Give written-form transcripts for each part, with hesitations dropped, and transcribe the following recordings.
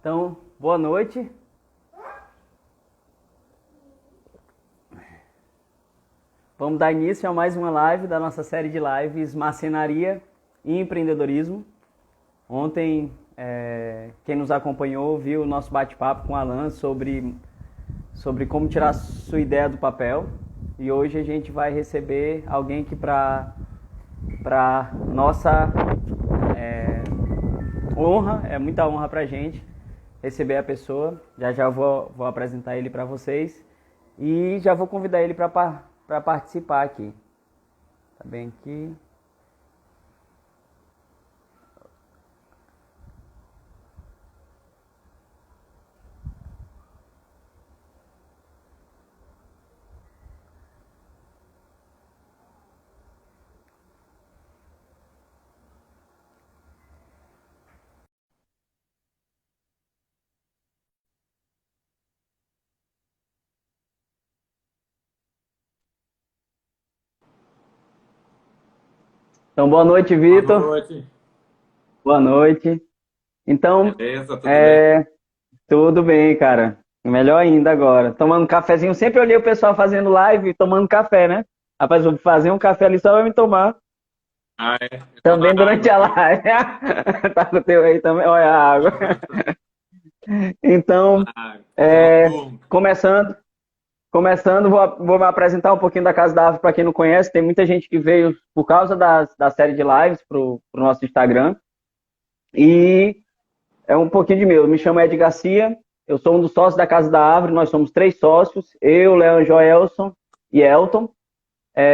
Então, boa noite. Vamos dar início a mais uma live da nossa série de lives Marcenaria e Empreendedorismo. Ontem, quem nos acompanhou viu o nosso bate-papo com o Alan sobre como tirar sua ideia do papel. E hoje a gente vai receber alguém que para nossa honra, é muita honra para a gente receber a pessoa. Já já vou apresentar ele para vocês e já vou convidar ele para participar aqui. Tá bem aqui. Então, boa noite, Boa Vitor. noite. Boa noite. Então, Beleza, tudo bem? é, tudo bem, cara. Melhor ainda agora. Tomando um cafezinho. Sempre olhei o pessoal fazendo live e tomando café, né? Rapaz, vou fazer um café ali só pra me tomar. Ah, é? Eu tô na Também durante água a aqui. live. Tá com o teu aí também. Olha a água. Tô Então, na água. Uso noturno. começando, vou me apresentar um pouquinho da Casa da Árvore para quem não conhece. Tem muita gente que veio por causa da série de lives pro nosso Instagram. E é um pouquinho de meu. Eu me chamo Ed Garcia, eu sou um dos sócios da Casa da Árvore, nós somos 3 sócios, eu, Leandro Joelson e Elton.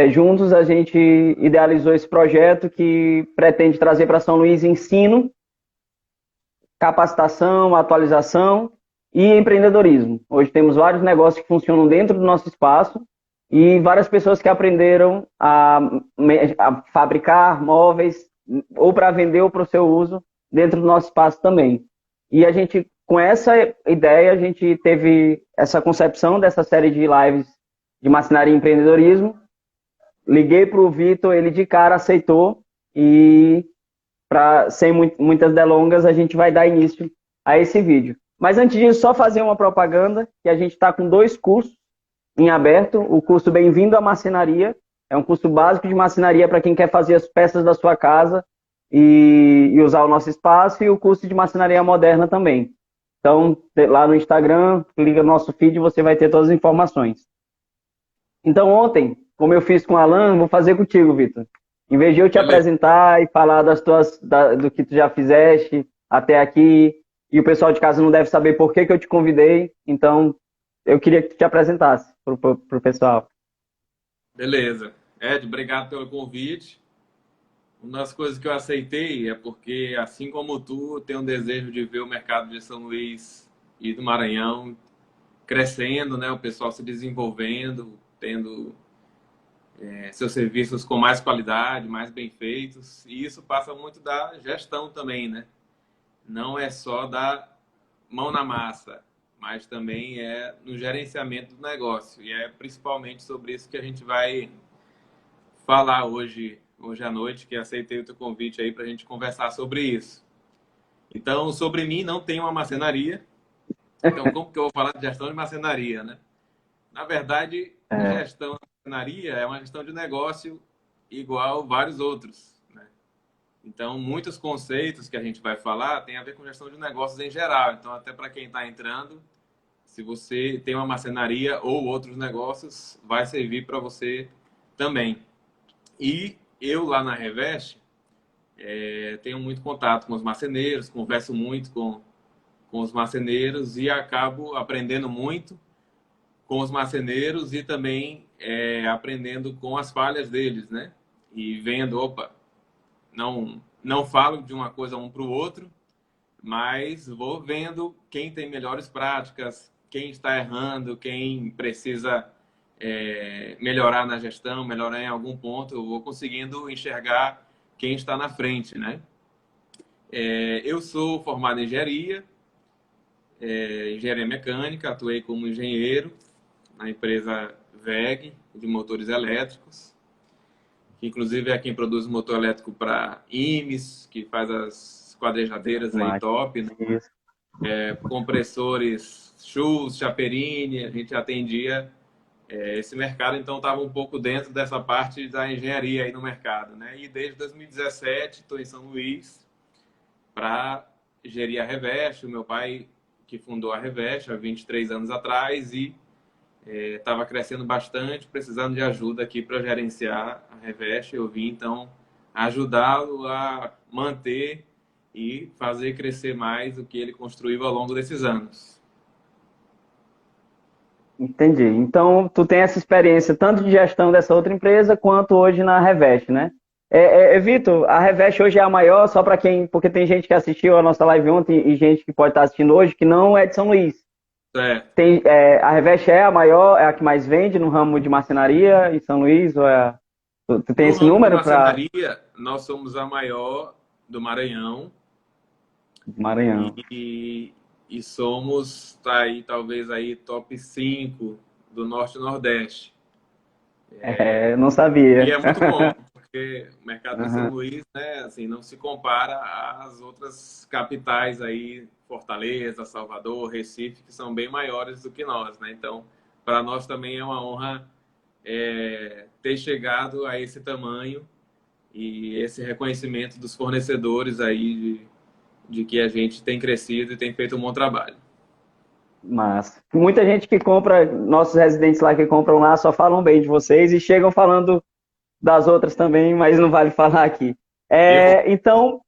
Juntos a gente idealizou esse projeto que pretende trazer para São Luís ensino, capacitação, atualização e empreendedorismo. Hoje temos vários negócios que funcionam dentro do nosso espaço e várias pessoas que aprenderam a fabricar móveis ou para vender ou para o seu uso dentro do nosso espaço também. E a gente, com essa ideia, a gente teve essa concepção dessa série de lives de marcenaria e empreendedorismo. Liguei para o Vitor, ele de cara aceitou e sem muitas delongas, a gente vai dar início a esse vídeo. Mas antes disso, só fazer uma propaganda, que a gente está com 2 cursos em aberto. O curso Bem-vindo à Marcenaria, é um curso básico de marcenaria para quem quer fazer as peças da sua casa e usar o nosso espaço, e o curso de marcenaria moderna também. Então, lá no Instagram, clica no nosso feed e você vai ter todas as informações. Então, ontem, como eu fiz com o Alan, vou fazer contigo, Vitor. Em vez de eu te Beleza. apresentar e falar do que tu já fizeste até aqui, e o pessoal de casa não deve saber por que eu te convidei, então eu queria que tu te apresentasse pro pessoal. Beleza. Ed, obrigado pelo convite. Uma das coisas que eu aceitei é porque, assim como tu, eu tenho um desejo de ver o mercado de São Luís e do Maranhão crescendo, né? O pessoal se desenvolvendo, tendo seus serviços com mais qualidade, mais bem feitos. E isso passa muito da gestão também, né? Não é só da mão na massa, mas também é no gerenciamento do negócio. E é principalmente sobre isso que a gente vai falar hoje à noite, que aceitei o teu convite aí para a gente conversar sobre isso. Então, sobre mim, não tem uma marcenaria. Então, como que eu vou falar de gestão de marcenaria, né? Na verdade, É, gestão de marcenaria é uma gestão de negócio igual vários outros, né? Então, muitos conceitos que a gente vai falar tem a ver com gestão de negócios em geral. Então, até para quem está entrando, se você tem uma marcenaria ou outros negócios, vai servir para você também. E eu lá na Revest tenho muito contato com os marceneiros, converso muito com os marceneiros e acabo aprendendo muito com os marceneiros e também aprendendo com as falhas deles, né? E vendo, opa, não falo de uma coisa um para o outro, mas vou vendo quem tem melhores práticas, quem está errando, quem precisa melhorar na gestão, melhorar em algum ponto, eu vou conseguindo enxergar quem está na frente, né? Eu sou formado em engenharia, engenharia mecânica, atuei como engenheiro na empresa WEG de motores elétricos, que inclusive é quem produz o motor elétrico para IMES, que faz as quadrejadeiras aí máquina. top, né? Isso. compressores Schultz, Chaperini, a gente atendia esse mercado, então estava um pouco dentro dessa parte da engenharia aí no mercado, né? E desde 2017 estou em São Luís para gerir a Revest. O meu pai que fundou a Revest há 23 anos atrás e estava crescendo bastante, precisando de ajuda aqui para gerenciar a Revest. Eu vim então ajudá-lo a manter e fazer crescer mais o que ele construiu ao longo desses anos. Entendi. Então, tu tem essa experiência tanto de gestão dessa outra empresa quanto hoje na Revest, né? Vitor, a Revest hoje é a maior, só para quem, porque tem gente que assistiu a nossa live ontem e gente que pode estar assistindo hoje que não é de São Luís. Certo. A Revest é a maior, é a que mais vende no ramo de marcenaria em São Luís? Tu tem No esse ramo de número para marcenaria, nós somos a maior do Maranhão Maranhão? e somos, tá aí, talvez aí top 5 do Norte e Nordeste. Não E sabia. é muito bom, porque o mercado de São Uhum. Luís, né, assim, não se compara às outras capitais aí, Fortaleza, Salvador, Recife, que são bem maiores do que nós, né? Então, para nós também é uma honra ter chegado a esse tamanho e esse reconhecimento dos fornecedores aí de que a gente tem crescido e tem feito um bom trabalho. Mas muita gente que compra, nossos residentes lá que compram lá, só falam bem de vocês e chegam falando das outras também, mas não vale falar aqui. E eu Então,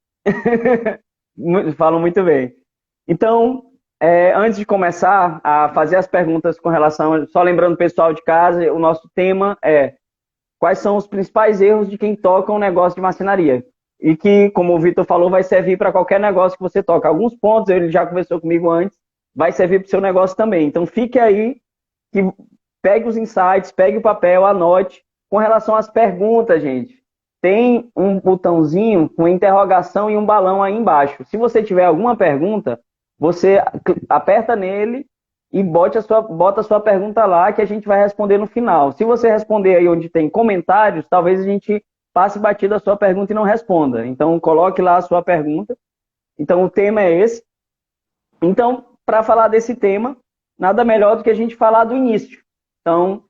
falam muito bem. Então, antes de começar a fazer as perguntas com relação, só lembrando o pessoal de casa, o nosso tema é quais são os principais erros de quem toca um negócio de marcenaria. E que, como o Vitor falou, vai servir para qualquer negócio que você toca. Alguns pontos, ele já conversou comigo antes, vai servir para o seu negócio também. Então, fique aí, que pegue os insights, pegue o papel, anote. Com relação às perguntas, gente, tem um botãozinho com interrogação e um balão aí embaixo. Se você tiver alguma pergunta, você aperta nele e bota a sua pergunta lá que a gente vai responder no final. Se você responder aí onde tem comentários, talvez a gente passe batido a sua pergunta e não responda. Então, coloque lá a sua pergunta. Então, o tema é esse. Então, para falar desse tema, nada melhor do que a gente falar do início. Então,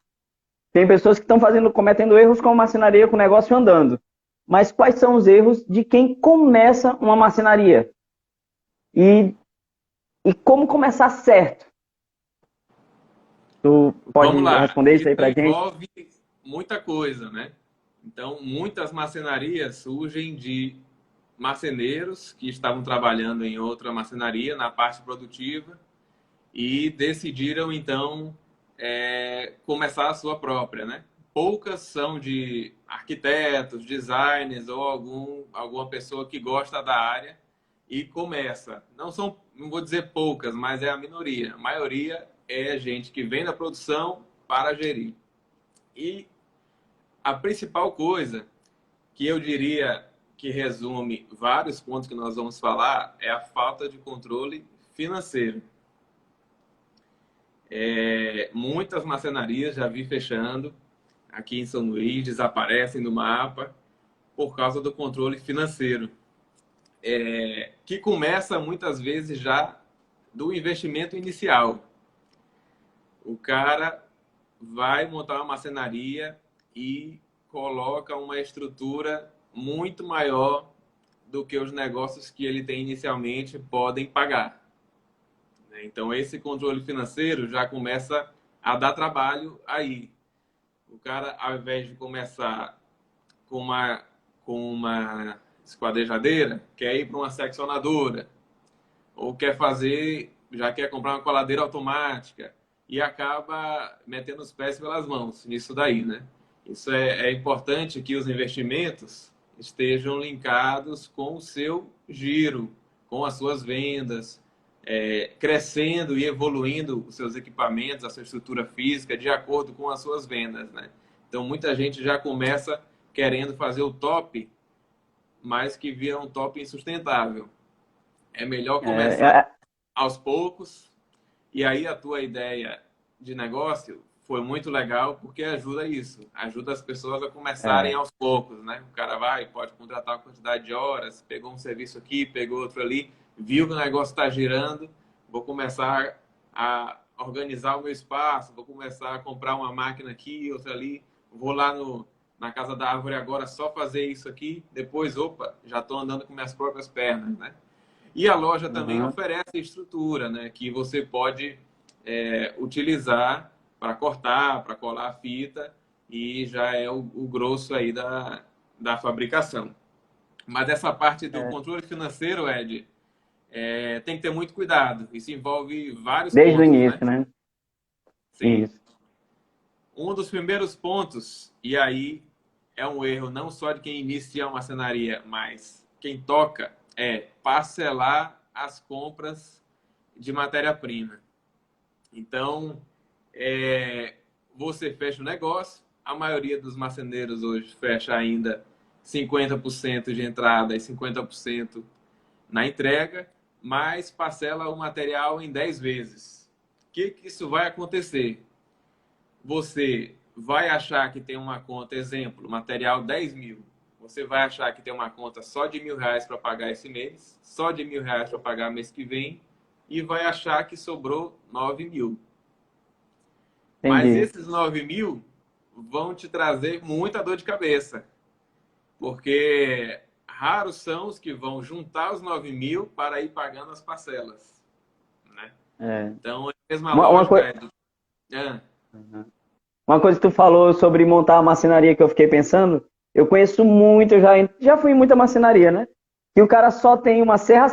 tem pessoas que estão cometendo erros com marcenaria, com o negócio andando. Mas quais são os erros de quem começa uma marcenaria? E como começar certo? Tu Vamos pode lá. responder isso Isso aí pra gente? envolve muita coisa, né? Então, muitas marcenarias surgem de marceneiros que estavam trabalhando em outra marcenaria na parte produtiva e decidiram então começar a sua própria, né? Poucas são de arquitetos, designers ou alguma pessoa que gosta da área e começa. Não vou dizer poucas, mas é a minoria. A maioria é gente que vem da produção para gerir. E a principal coisa que eu diria que resume vários pontos que nós vamos falar é a falta de controle financeiro. Muitas marcenarias já vi fechando aqui em São Luís, desaparecem do mapa por causa do controle financeiro, que começa muitas vezes já do investimento inicial. O cara vai montar uma marcenaria e coloca uma estrutura muito maior do que os negócios que ele tem inicialmente podem pagar. Então, esse controle financeiro já começa a dar trabalho aí. O cara, ao invés de começar com uma esquadrejadeira, quer ir para uma seccionadora, ou já quer comprar uma coladeira automática, e acaba metendo os pés pelas mãos nisso daí, né? Isso é importante que os investimentos estejam linkados com o seu giro, com as suas vendas, crescendo e evoluindo os seus equipamentos, a sua estrutura física, de acordo com as suas vendas, né? Então, muita gente já começa querendo fazer o top, mas que vira um top insustentável. É melhor É, começar é, aos poucos, e aí a tua ideia de negócio foi muito legal, porque ajuda isso, ajuda as pessoas a começarem é, aos poucos, né? O cara pode contratar uma quantidade de horas, pegou um serviço aqui, pegou outro ali, viu que o negócio está girando, vou começar a organizar o meu espaço, vou começar a comprar uma máquina aqui, outra ali, vou lá na Casa da Árvore agora só fazer isso aqui, depois, opa, já estou andando com minhas próprias pernas, né? E a loja também Uhum. oferece estrutura, né, que você pode utilizar para cortar, para colar a fita, e já é o grosso aí da fabricação. Mas essa parte do É, controle financeiro, Ed, tem que ter muito cuidado. Isso envolve vários desde o pontos, né? início, né? Sim. Isso. Um dos primeiros pontos, e aí é um erro não só de quem inicia uma marcenaria, mas quem toca, é parcelar as compras de matéria-prima. Então, você fecha o negócio, a maioria dos marceneiros hoje fecha ainda 50% de entrada e 50% na entrega, mas parcela o material em 10 vezes. O que isso vai acontecer? Você vai achar que tem uma conta, exemplo, material 10 mil. Você vai achar que tem uma conta só de R$ 1.000 para pagar esse mês, só de R$ 1.000 para pagar mês que vem, e vai achar que sobrou 9 mil. Mas Entendi. esses 9 mil vão te trazer muita dor de cabeça, porque raros são os que vão juntar os 9 mil para ir pagando as parcelas, né? É. Então, é a mesma Uma lógica coisa. é do... Ah, Uma coisa que tu falou sobre montar a marcenaria que eu fiquei pensando, eu conheço muito, já fui em muita marcenaria, né? Que o cara só tem uma serra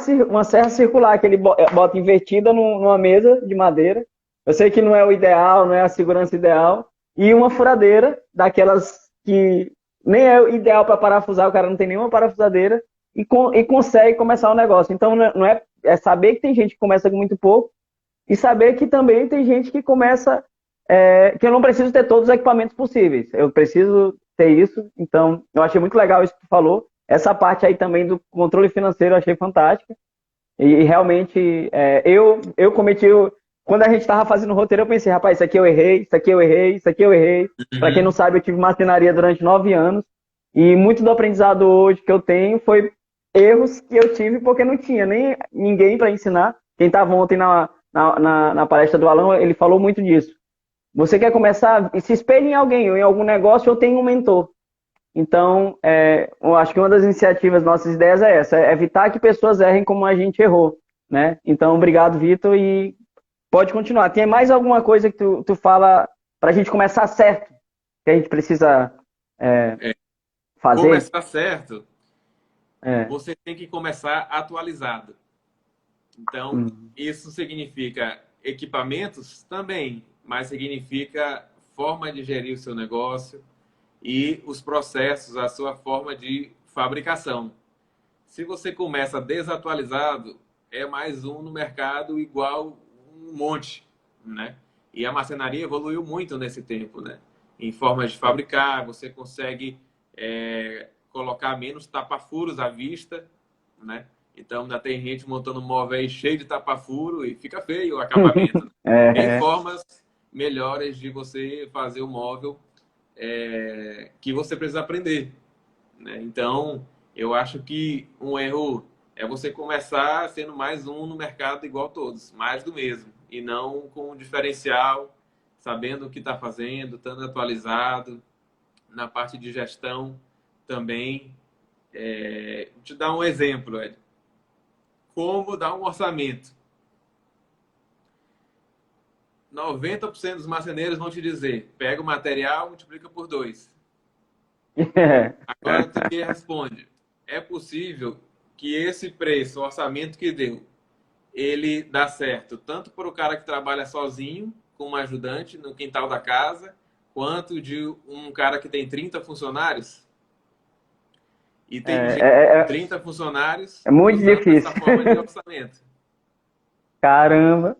circular que ele bota invertida numa mesa de madeira. Eu sei que não é o ideal, não é a segurança ideal. E uma furadeira, daquelas que nem é o ideal para parafusar, o cara não tem nenhuma parafusadeira e consegue começar o negócio. Então é saber que tem gente que começa com muito pouco e saber que também tem gente que começa, que eu não preciso ter todos os equipamentos possíveis. Eu preciso ter isso. Então, eu achei muito legal isso que tu falou. Essa parte aí também do controle financeiro eu achei fantástica. E realmente, eu cometi. Quando a gente estava fazendo o roteiro, eu pensei, rapaz, isso aqui eu errei, isso aqui eu errei, isso aqui eu errei. Para quem não uhum. sabe, eu tive marcenaria durante 9 anos. E muito do aprendizado hoje que eu tenho foi erros que eu tive porque não tinha nem ninguém para ensinar. Quem estava ontem na palestra do Alan, ele falou muito disso. Você quer começar, se espelhe em alguém, ou em algum negócio, ou tem um mentor. Então, eu acho que uma das iniciativas, nossas ideias é essa, é evitar que pessoas errem como a gente errou, né? Então, obrigado, Vitor, e pode continuar. Tem mais alguma coisa que tu fala para a gente começar certo, que a gente precisa fazer? Começar certo, É. você tem que começar atualizado. Então, Hum. isso significa equipamentos também, mas significa forma de gerir o seu negócio e os processos, a sua forma de fabricação. Se você começa desatualizado, é mais um no mercado igual um monte, né? E a marcenaria evoluiu muito nesse tempo, né? Em formas de fabricar, você consegue colocar menos tapa-furos à vista, né? Então, ainda tem gente montando móveis cheio de tapa-furo e fica feio o acabamento, né? Tem É, formas melhores de você fazer o móvel que você precisa aprender, né? Então, eu acho que um erro é você começar sendo mais um no mercado igual a todos, mais do mesmo, e não com um diferencial, sabendo o que está fazendo, estando atualizado. Na parte de gestão também. Vou te dar um exemplo, Ed. Como dar um orçamento. 90% dos marceneiros vão te dizer, pega o material, multiplica por 2. Agora tu me responde, é possível que esse preço, o orçamento que deu, ele dá certo tanto para o cara que trabalha sozinho, com uma ajudante no quintal da casa, quanto de um cara que tem 30 funcionários? E é, tem gente é, com é, 30 funcionários é muito usando essa difícil. forma de orçamento. Caramba.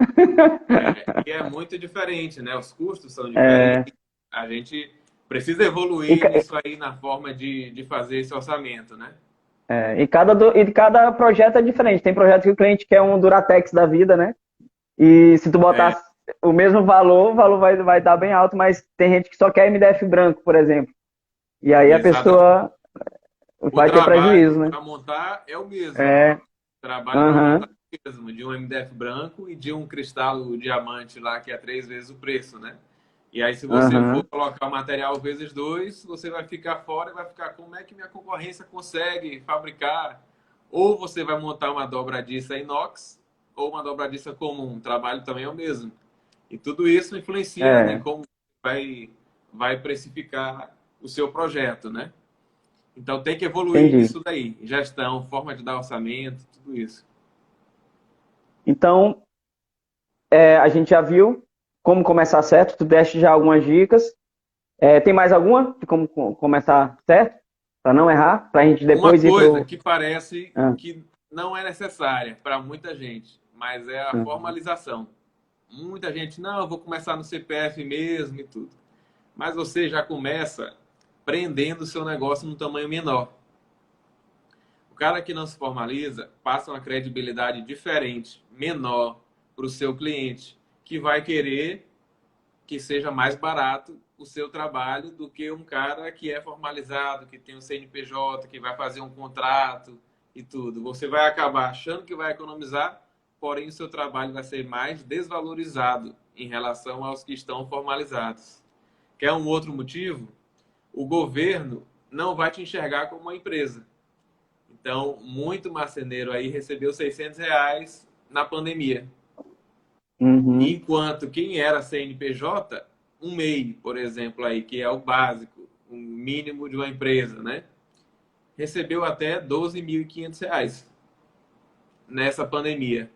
E é muito diferente, né? Os custos são É, diferentes. A gente precisa e, evoluir ca- nisso aí na forma de fazer esse orçamento, né? e cada projeto é diferente. Tem projeto que o cliente quer um Duratex da vida, né? E se tu botar É, o mesmo valor, o valor vai dar bem alto, mas tem gente que só quer MDF branco, por exemplo. E aí a exatamente. pessoa O vai ter trabalho prejuízo, né? para montar é o mesmo. É, O trabalho para aham, montar mesmo, de um MDF branco e de um cristal diamante lá, que é 3 vezes o preço, né? E aí, se você for Aham. colocar o material vezes dois, você vai ficar fora e vai ficar, como é que minha concorrência consegue fabricar? Ou você vai montar uma dobradiça inox, ou uma dobradiça comum. O trabalho também é o mesmo. E tudo isso influencia em É, como vai precificar o seu projeto, né? Então tem que evoluir entendi. nisso daí. Gestão, forma de dar orçamento, tudo isso. Então, a gente já viu como começar certo, tu deste já algumas dicas. Tem mais alguma de como começar certo? Para não errar, para a gente Uma depois ir coisa pro. que parece Ah, que não é necessária para muita gente, mas é a ah, formalização. Muita gente, não, eu vou começar no CPF mesmo e tudo. Mas você já começa prendendo o seu negócio num tamanho menor. O cara que não se formaliza passa uma credibilidade diferente, menor para o seu cliente, que vai querer que seja mais barato o seu trabalho do que um cara que é formalizado, que tem um CNPJ, que vai fazer um contrato e tudo. Você vai acabar achando que vai economizar, porém o seu trabalho vai ser mais desvalorizado em relação aos que estão formalizados. Quer um outro motivo? O governo não vai te enxergar como uma empresa. Então, muito marceneiro aí recebeu R$ 600 na pandemia. uhum, Enquanto quem era CNPJ, um MEI, por exemplo, aí, que é o básico, o mínimo de uma empresa, né? Recebeu até R$ 12.500 nessa pandemia.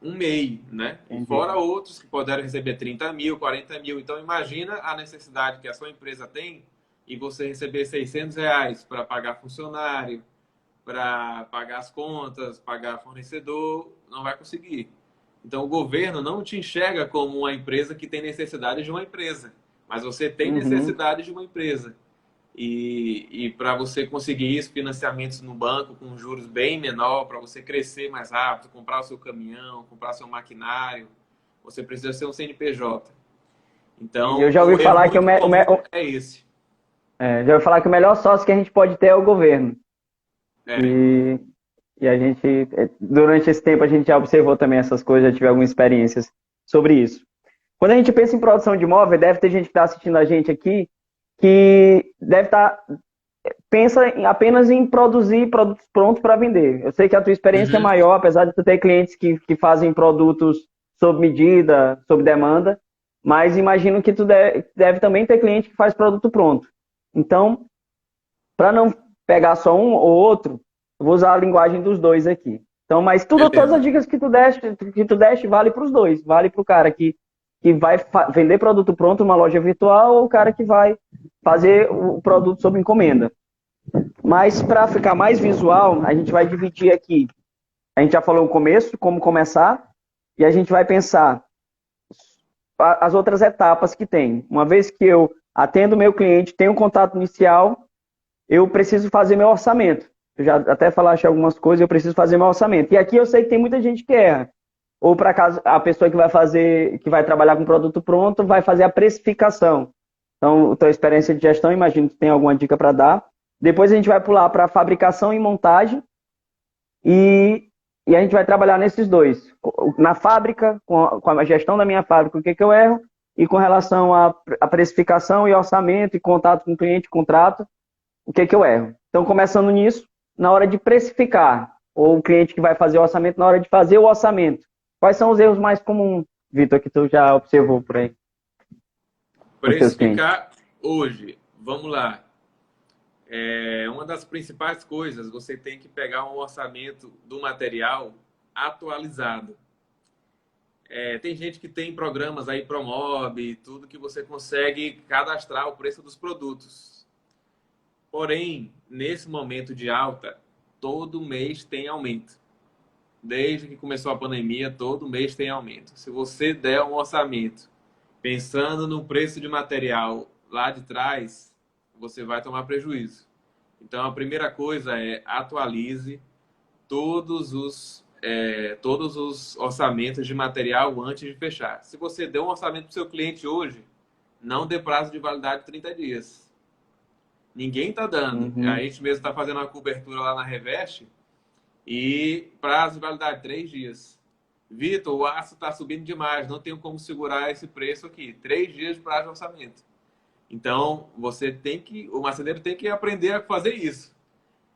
Um MEI, né? E entendi. fora outros que puderam receber 30 mil, 40 mil. Então, imagina a necessidade que a sua empresa tem e você receber R$ 600 para pagar funcionário, para pagar as contas, pagar fornecedor, não vai conseguir. Então, o governo não te enxerga como uma empresa que tem necessidade de uma empresa, mas você tem Uhum. necessidade de uma empresa. E para você conseguir isso, financiamentos no banco com juros bem menor, para você crescer mais rápido, comprar o seu caminhão, comprar seu maquinário, você precisa ser um CNPJ. Entendi. Eu Então, já ouvi o erro falar que muito comum é esse. já ouvi falar que o melhor sócio que a gente pode ter é o governo. É, E, e a gente, durante esse tempo, a gente já observou também essas coisas, já tive algumas experiências sobre isso. Quando a gente pensa em produção de imóvel, deve ter gente que está assistindo a gente aqui que deve estar pensa apenas em produzir produtos prontos para vender. Eu sei que a tua experiência é uhum. maior, apesar de tu ter clientes que fazem produtos sob medida, sob demanda, mas imagino que tu deve também ter cliente que faz produto pronto. Então, para não pegar só um ou outro, eu vou usar a linguagem dos dois aqui. Então, mas todas as Beleza. dicas que tu deste vale para os dois. Vale para o cara que vai vender produto pronto numa loja virtual ou o cara que vai fazer o produto sob encomenda. Mas para ficar mais visual, a gente vai dividir aqui. A gente já falou o começo, como começar, e a gente vai pensar as outras etapas que tem. Uma vez que eu atendo o meu cliente, tenho um contato inicial, eu preciso fazer meu orçamento. Eu já até falaste algumas coisas, eu preciso fazer meu orçamento. E aqui eu sei que tem muita gente que erra. Ou para casa a pessoa que vai fazer, que vai trabalhar com produto pronto, vai fazer a precificação. Então, tua experiência de gestão, imagino que tem alguma dica para dar. Depois a gente vai pular para fabricação e montagem e, e a gente vai trabalhar nesses dois. Na fábrica, com a gestão da minha fábrica, o que, que eu erro, e com relação à precificação e orçamento e contato com o cliente, contrato, o que, que eu erro. Então, começando nisso, na hora de precificar, ou o cliente que vai fazer o orçamento, na hora de fazer o orçamento, quais são os erros mais comuns, Vitor, que tu já observou por aí com os teus clientes? Precificar hoje. Vamos lá. Uma das principais coisas, você tem que pegar um orçamento do material atualizado. Tem gente que tem programas aí, Promob, tudo que você consegue cadastrar o preço dos produtos. Porém, nesse momento de alta, todo mês tem aumento. Desde que começou a pandemia, todo mês tem aumento. Se você der um orçamento pensando no preço de material lá de trás, você vai tomar prejuízo. Então, a primeira coisa é atualize todos os orçamentos de material antes de fechar. Se você deu um orçamento para o seu cliente hoje, não dê prazo de validade de 30 dias. Ninguém está dando. A Uhum. gente mesmo está fazendo uma cobertura lá na Revest E prazo de validade, 3 dias. Vitor, o aço está subindo demais, não tenho como segurar esse preço aqui. 3 dias de prazo de orçamento. Então, o marceneiro tem que aprender a fazer isso.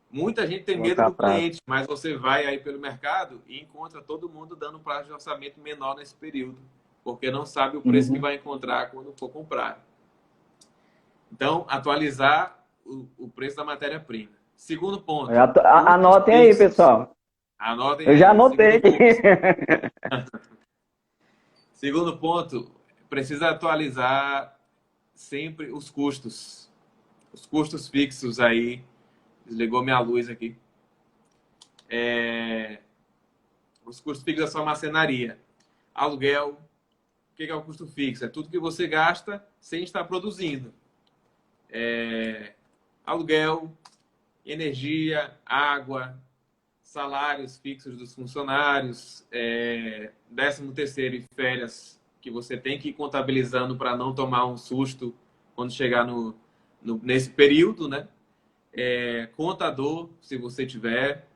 Muita gente tem medo Colocar do prazo. cliente, mas você vai aí pelo mercado e encontra todo mundo dando um prazo de orçamento menor nesse período, porque não sabe o preço que Uhum. vai encontrar quando for comprar. Então, atualizar o preço da matéria-prima. Segundo ponto, custos Anotem aí, fixos. pessoal. Anotem Eu já aí. anotei Segundo aqui. ponto. Segundo ponto, precisa atualizar sempre os custos. Os custos fixos aí. Desligou minha luz aqui. Os custos fixos da sua marcenaria. Aluguel. O que é o custo fixo? É tudo que você gasta sem estar produzindo. Aluguel, energia, água, salários fixos dos funcionários, 13º e férias que você tem que ir contabilizando para não tomar um susto quando chegar nesse período, né? Contador, se você tiver,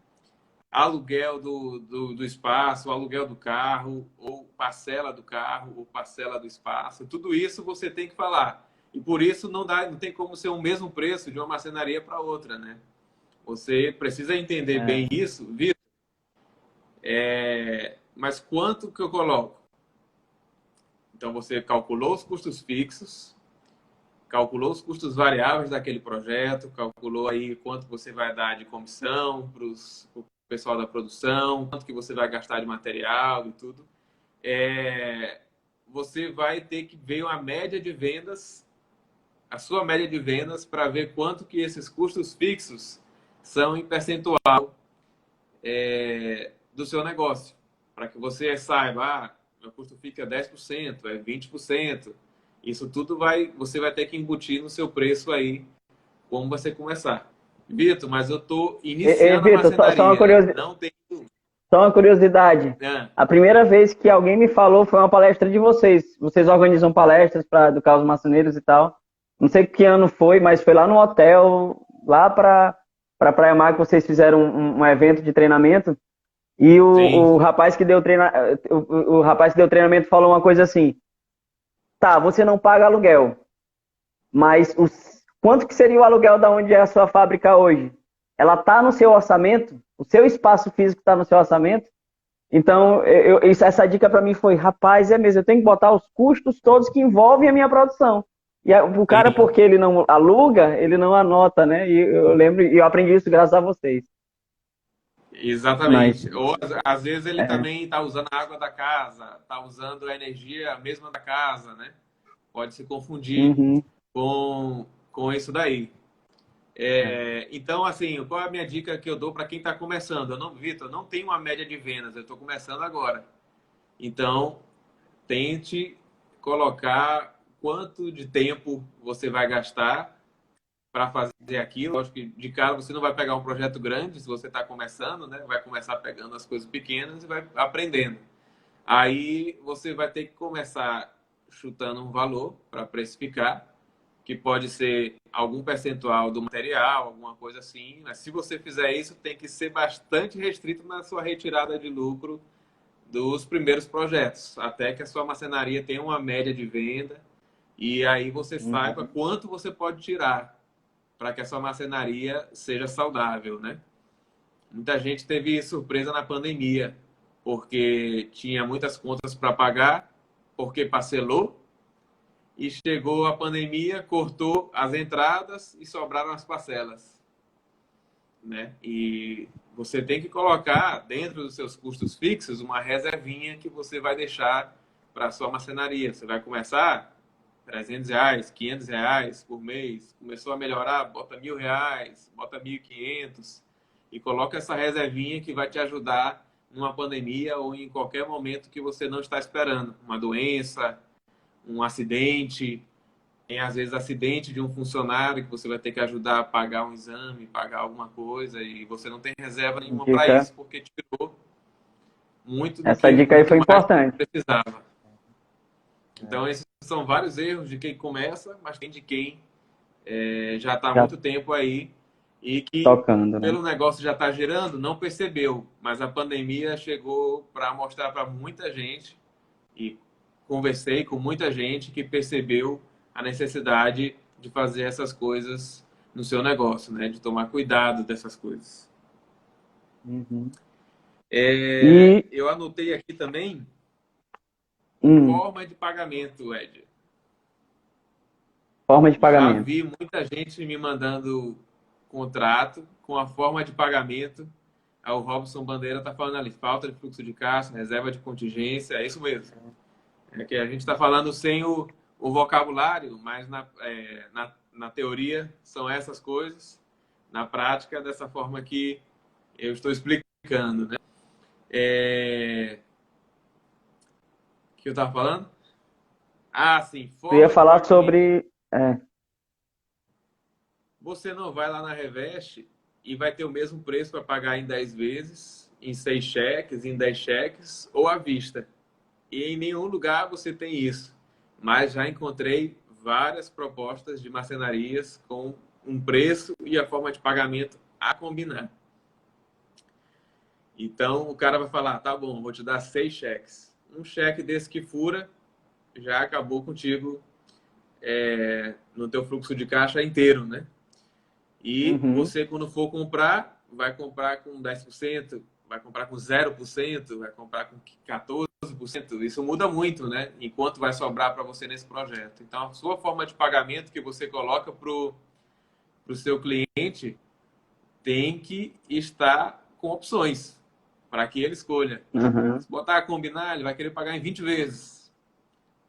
aluguel do espaço, aluguel do carro, ou parcela do carro, ou parcela do espaço, tudo isso você tem que falar. E por isso não tem como ser o mesmo preço de uma marcenaria para outra, né? Você precisa entender bem É. isso, Vitor. Mas quanto que eu coloco? Então você calculou os custos fixos, calculou os custos variáveis daquele projeto, calculou aí quanto você vai dar de comissão para o pessoal da produção, quanto que você vai gastar de material e tudo. Você vai ter que ver uma média de vendas, a sua média de vendas, para ver quanto que esses custos fixos são em percentual do seu negócio, para que você saiba, meu custo fica 10%, é 20%. Isso tudo você vai ter que embutir no seu preço aí, como você começar. Vitor, mas eu estou iniciando a Vitor, marcenaria, não tenho... só uma curiosidade. Ah, A primeira vez que alguém me falou foi uma palestra de vocês. Vocês organizam palestras para educar os marceneiros e tal. Não sei que ano foi, mas foi lá no hotel, lá para Praia Mar, que vocês fizeram um evento de treinamento. E sim, o rapaz que deu o rapaz que deu treinamento falou uma coisa assim: tá, você não paga aluguel, mas quanto que seria o aluguel da onde é a sua fábrica hoje? Ela está no seu orçamento? O seu espaço físico está no seu orçamento? Então, essa dica para mim foi, rapaz, é mesmo, eu tenho que botar os custos todos que envolvem a minha produção. E o cara, sim, porque ele não aluga, ele não anota, né? E eu lembro, e eu aprendi isso graças a vocês. Mas, exatamente. Ou às vezes ele é, também está usando a água da casa, está usando a energia mesma da casa, né? Pode se confundir uhum, com isso daí. Então, assim, qual é a minha dica que eu dou para quem está começando? Vitor, eu não tenho uma média de vendas, eu estou começando agora. Então, tente colocar quanto de tempo você vai gastar para fazer aquilo. Acho que de cara você não vai pegar um projeto grande se você está começando, né? Vai começar pegando as coisas pequenas e vai aprendendo. Aí você vai ter que começar chutando um valor para precificar, que pode ser algum percentual do material, alguma coisa assim. Mas se você fizer isso, tem que ser bastante restrito na sua retirada de lucro dos primeiros projetos, até que a sua marcenaria tenha uma média de venda e aí você saiba uhum, quanto você pode tirar para que a sua marcenaria seja saudável, né? Muita gente teve surpresa na pandemia, porque tinha muitas contas para pagar, porque parcelou, e chegou a pandemia, cortou as entradas e sobraram as parcelas, né? E você tem que colocar dentro dos seus custos fixos uma reservinha que você vai deixar para a sua marcenaria. Você vai começar R$ 300, R$ 500 por mês. Começou a melhorar, bota R$ 1.000, bota 1.500 e coloca essa reservinha que vai te ajudar numa pandemia ou em qualquer momento que você não está esperando. Uma doença, um acidente, tem às vezes acidente de um funcionário que você vai ter que ajudar a pagar um exame, pagar alguma coisa e você não tem reserva nenhuma para dica, isso porque tirou muito essa dica aí muito foi mais do importante. que precisava. Então esses são vários erros de quem começa, mas tem de quem já está há Já, muito tempo aí e que, Tocando, né? pelo negócio já estar gerando, não percebeu. Mas a pandemia chegou para mostrar para muita gente, e conversei com muita gente que percebeu a necessidade de fazer essas coisas no seu negócio, né? De tomar cuidado dessas coisas. Uhum. É, E eu anotei aqui também hum, forma de pagamento, Ed. forma de Já pagamento. vi muita gente me mandando contrato com a forma de pagamento. Aí o Robson Bandeira está falando ali, falta de fluxo de caixa, reserva de contingência, é isso mesmo. É que a gente está falando sem o vocabulário, mas na teoria são essas coisas, na prática, dessa forma que eu estou explicando, né? Que eu estava falando? Ah, sim, Eu ia forma de falar pagamento. sobre. Você não vai lá na Revest e vai ter o mesmo preço para pagar em 10 vezes, em 6 cheques, em 10 cheques ou à vista. E em nenhum lugar você tem isso. Mas já encontrei várias propostas de marcenarias com um preço e a forma de pagamento a combinar. Então o cara vai falar: tá bom, vou te dar 6 cheques. Um cheque desse que fura já acabou contigo no teu fluxo de caixa inteiro, né? E Uhum, você, quando for comprar, vai comprar com 10%, vai comprar com 0%, vai comprar com 14%. Isso muda muito, né? Enquanto vai sobrar para você nesse projeto. Então, a sua forma de pagamento que você coloca para o seu cliente tem que estar com opções para que ele escolha. uhum, Se botar a combinar, ele vai querer pagar em 20 vezes.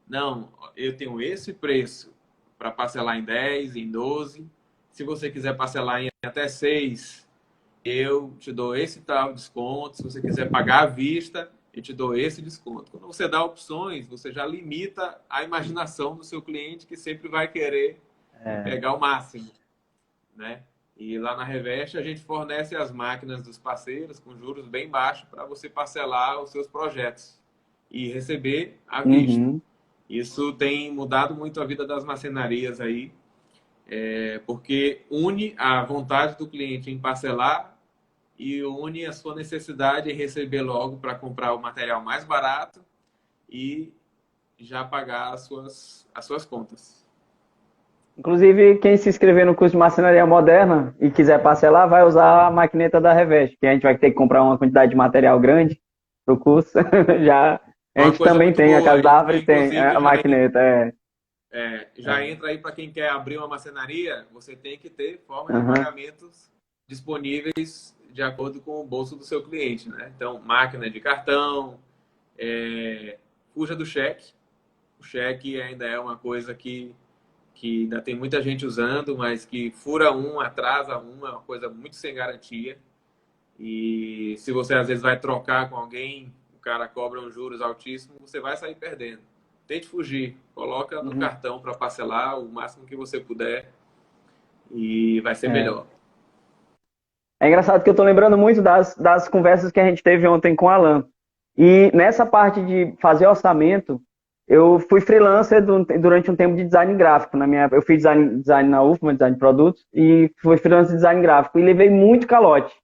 Não, eu tenho esse preço para parcelar em 10, em 12. Se você quiser parcelar em até 6, eu te dou esse tal desconto. Se você quiser pagar à vista, eu te dou esse desconto. Quando você dá opções, você já limita a imaginação do seu cliente, que sempre vai querer é, pegar o máximo, né? E lá na Revest a gente fornece as máquinas dos parceiros com juros bem baixos para você parcelar os seus projetos e receber à vista. uhum. Isso tem mudado muito a vida das marcenarias aí, porque une a vontade do cliente em parcelar e une a sua necessidade em receber logo para comprar o material mais barato e já pagar as suas contas. Inclusive, quem se inscrever no curso de marcenaria moderna e quiser parcelar, vai usar a maquineta da Revest, que a gente vai ter que comprar uma quantidade de material grande para o curso. Já, a Uma gente coisa também muito tem, a boa, Casa da Árvore tem a inclusive, maquineta. já entra aí para quem quer abrir uma marcenaria, você tem que ter formas de Uhum, pagamentos disponíveis de acordo com o bolso do seu cliente, né? Então, máquina de cartão, fuja do cheque. O cheque ainda é uma coisa que ainda tem muita gente usando, mas que fura um, atrasa um, é uma coisa muito sem garantia. E se você às vezes vai trocar com alguém, o cara cobra uns juros altíssimos, você vai sair perdendo. Tente fugir, coloca no uhum. cartão para parcelar o máximo que você puder e vai ser É. melhor. É engraçado que eu tô lembrando muito das conversas que a gente teve ontem com o Alan. E nessa parte de fazer orçamento, eu fui freelancer durante um tempo de design gráfico. Eu fiz design na UFMA, design de produtos, e fui freelancer de design gráfico. E levei muito calote.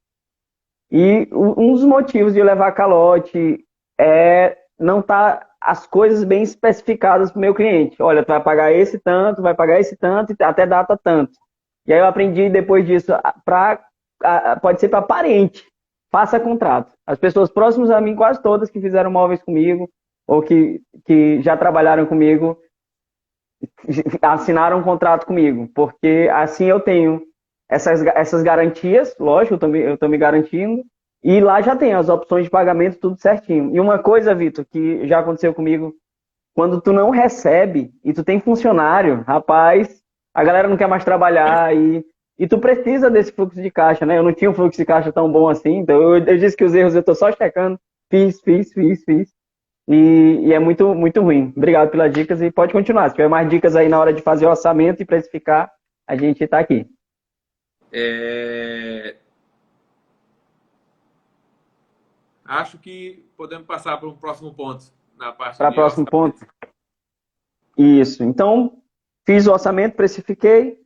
E um dos motivos de eu levar calote é não estar as coisas bem especificadas para o meu cliente. Olha, tu vai pagar esse tanto, vai pagar esse tanto, e até data tanto. E aí eu aprendi depois disso, pode ser para parente, faça contrato. As pessoas próximas a mim, quase todas que fizeram móveis comigo, ou que já trabalharam comigo, assinaram um contrato comigo, porque assim eu tenho essas garantias, lógico, eu tô me garantindo, e lá já tem as opções de pagamento tudo certinho. E uma coisa, Vitor, que já aconteceu comigo, quando tu não recebe e tu tem funcionário, rapaz, a galera não quer mais trabalhar e tu precisa desse fluxo de caixa, né? Eu não tinha um fluxo de caixa tão bom assim, então eu disse que os erros eu tô só checando, fiz. E é muito, muito ruim. Obrigado pelas dicas e pode continuar. Se tiver mais dicas aí na hora de fazer o orçamento e precificar, a gente está aqui. É, acho que podemos passar para um próximo ponto na parte Para o de próximo ponto. orçamento. Isso. Então, fiz o orçamento, precifiquei.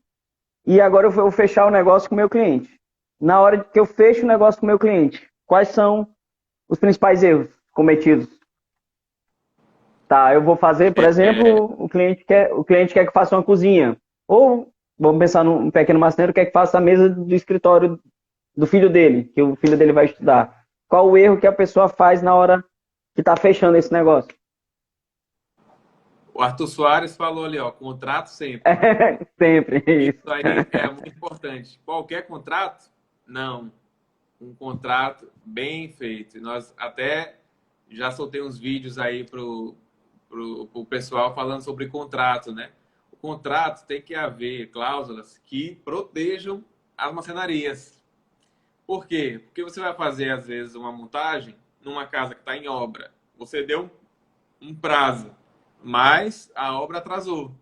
e agora eu vou fechar o negócio com o meu cliente. Na hora que eu fecho o negócio com o meu cliente, quais são os principais erros cometidos? Tá, eu vou fazer, por exemplo, o cliente quer que eu faça uma cozinha. Ou, vamos pensar num pequeno marceneiro, quer que faça a mesa do escritório do filho dele, que o filho dele vai estudar. Qual o erro que a pessoa faz na hora que está fechando esse negócio? O Arthur Soares falou ali, ó, contrato sempre. Sempre Isso isso. aí é muito importante. Qualquer contrato? Não. Um contrato bem feito. Nós até já soltei uns vídeos aí pro pessoal falando sobre contrato, né? O contrato tem que haver cláusulas que protejam as marcenarias. Por quê? Porque você vai fazer, às vezes, uma montagem numa casa que está em obra. Você deu um prazo, mas a obra atrasou.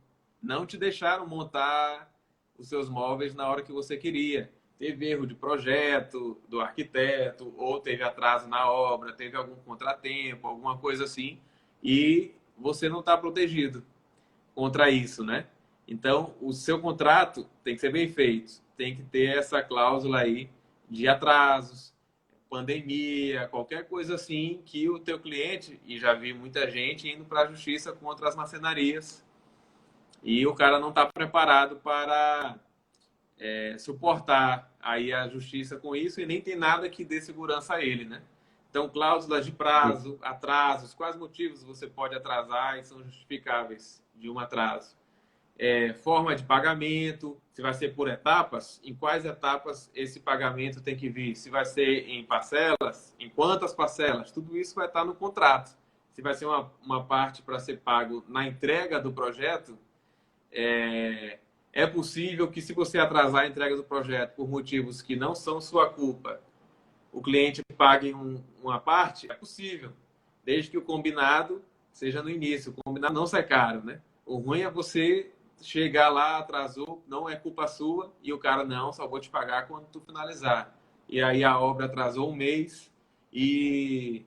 Não te deixaram montar os seus móveis na hora que você queria. Teve erro de projeto do arquiteto, ou teve atraso na obra, teve algum contratempo, alguma coisa assim, e você não está protegido contra isso, né? Então, o seu contrato tem que ser bem feito, tem que ter essa cláusula aí de atrasos, pandemia, qualquer coisa assim que o teu cliente, e já vi muita gente indo para a justiça contra as marcenarias, e o cara não está preparado para suportar aí a justiça com isso e nem tem nada que dê segurança a ele, né? Então, cláusulas de prazo, atrasos, quais motivos você pode atrasar e são justificáveis de um atraso? Forma de pagamento, se vai ser por etapas, em quais etapas esse pagamento tem que vir, se vai ser em parcelas, em quantas parcelas, tudo isso vai estar no contrato. Se vai ser uma parte para ser pago na entrega do projeto, é possível que se você atrasar a entrega do projeto por motivos que não são sua culpa, o cliente pague uma parte, é possível, desde que o combinado seja no início, o combinado não sai caro, né? O ruim é você chegar lá, atrasou, não é culpa sua, e o cara, não, só vou te pagar quando tu finalizar. E aí a obra atrasou um mês e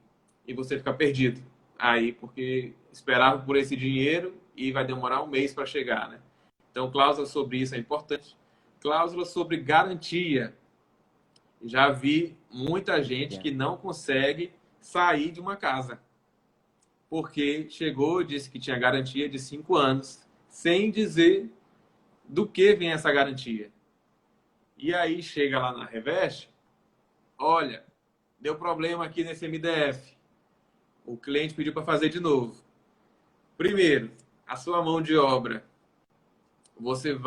você fica perdido. Aí, porque esperava por esse dinheiro e vai demorar um mês para chegar, né? Então, cláusula sobre isso é importante. Cláusula sobre garantia. Já vi muita gente que não consegue sair de uma casa porque chegou, disse que tinha garantia de 5 anos, sem dizer do que vem essa garantia. E aí chega lá na Revest, olha, deu problema aqui nesse MDF. O cliente pediu para fazer de novo. Primeiro, a sua mão de obra, você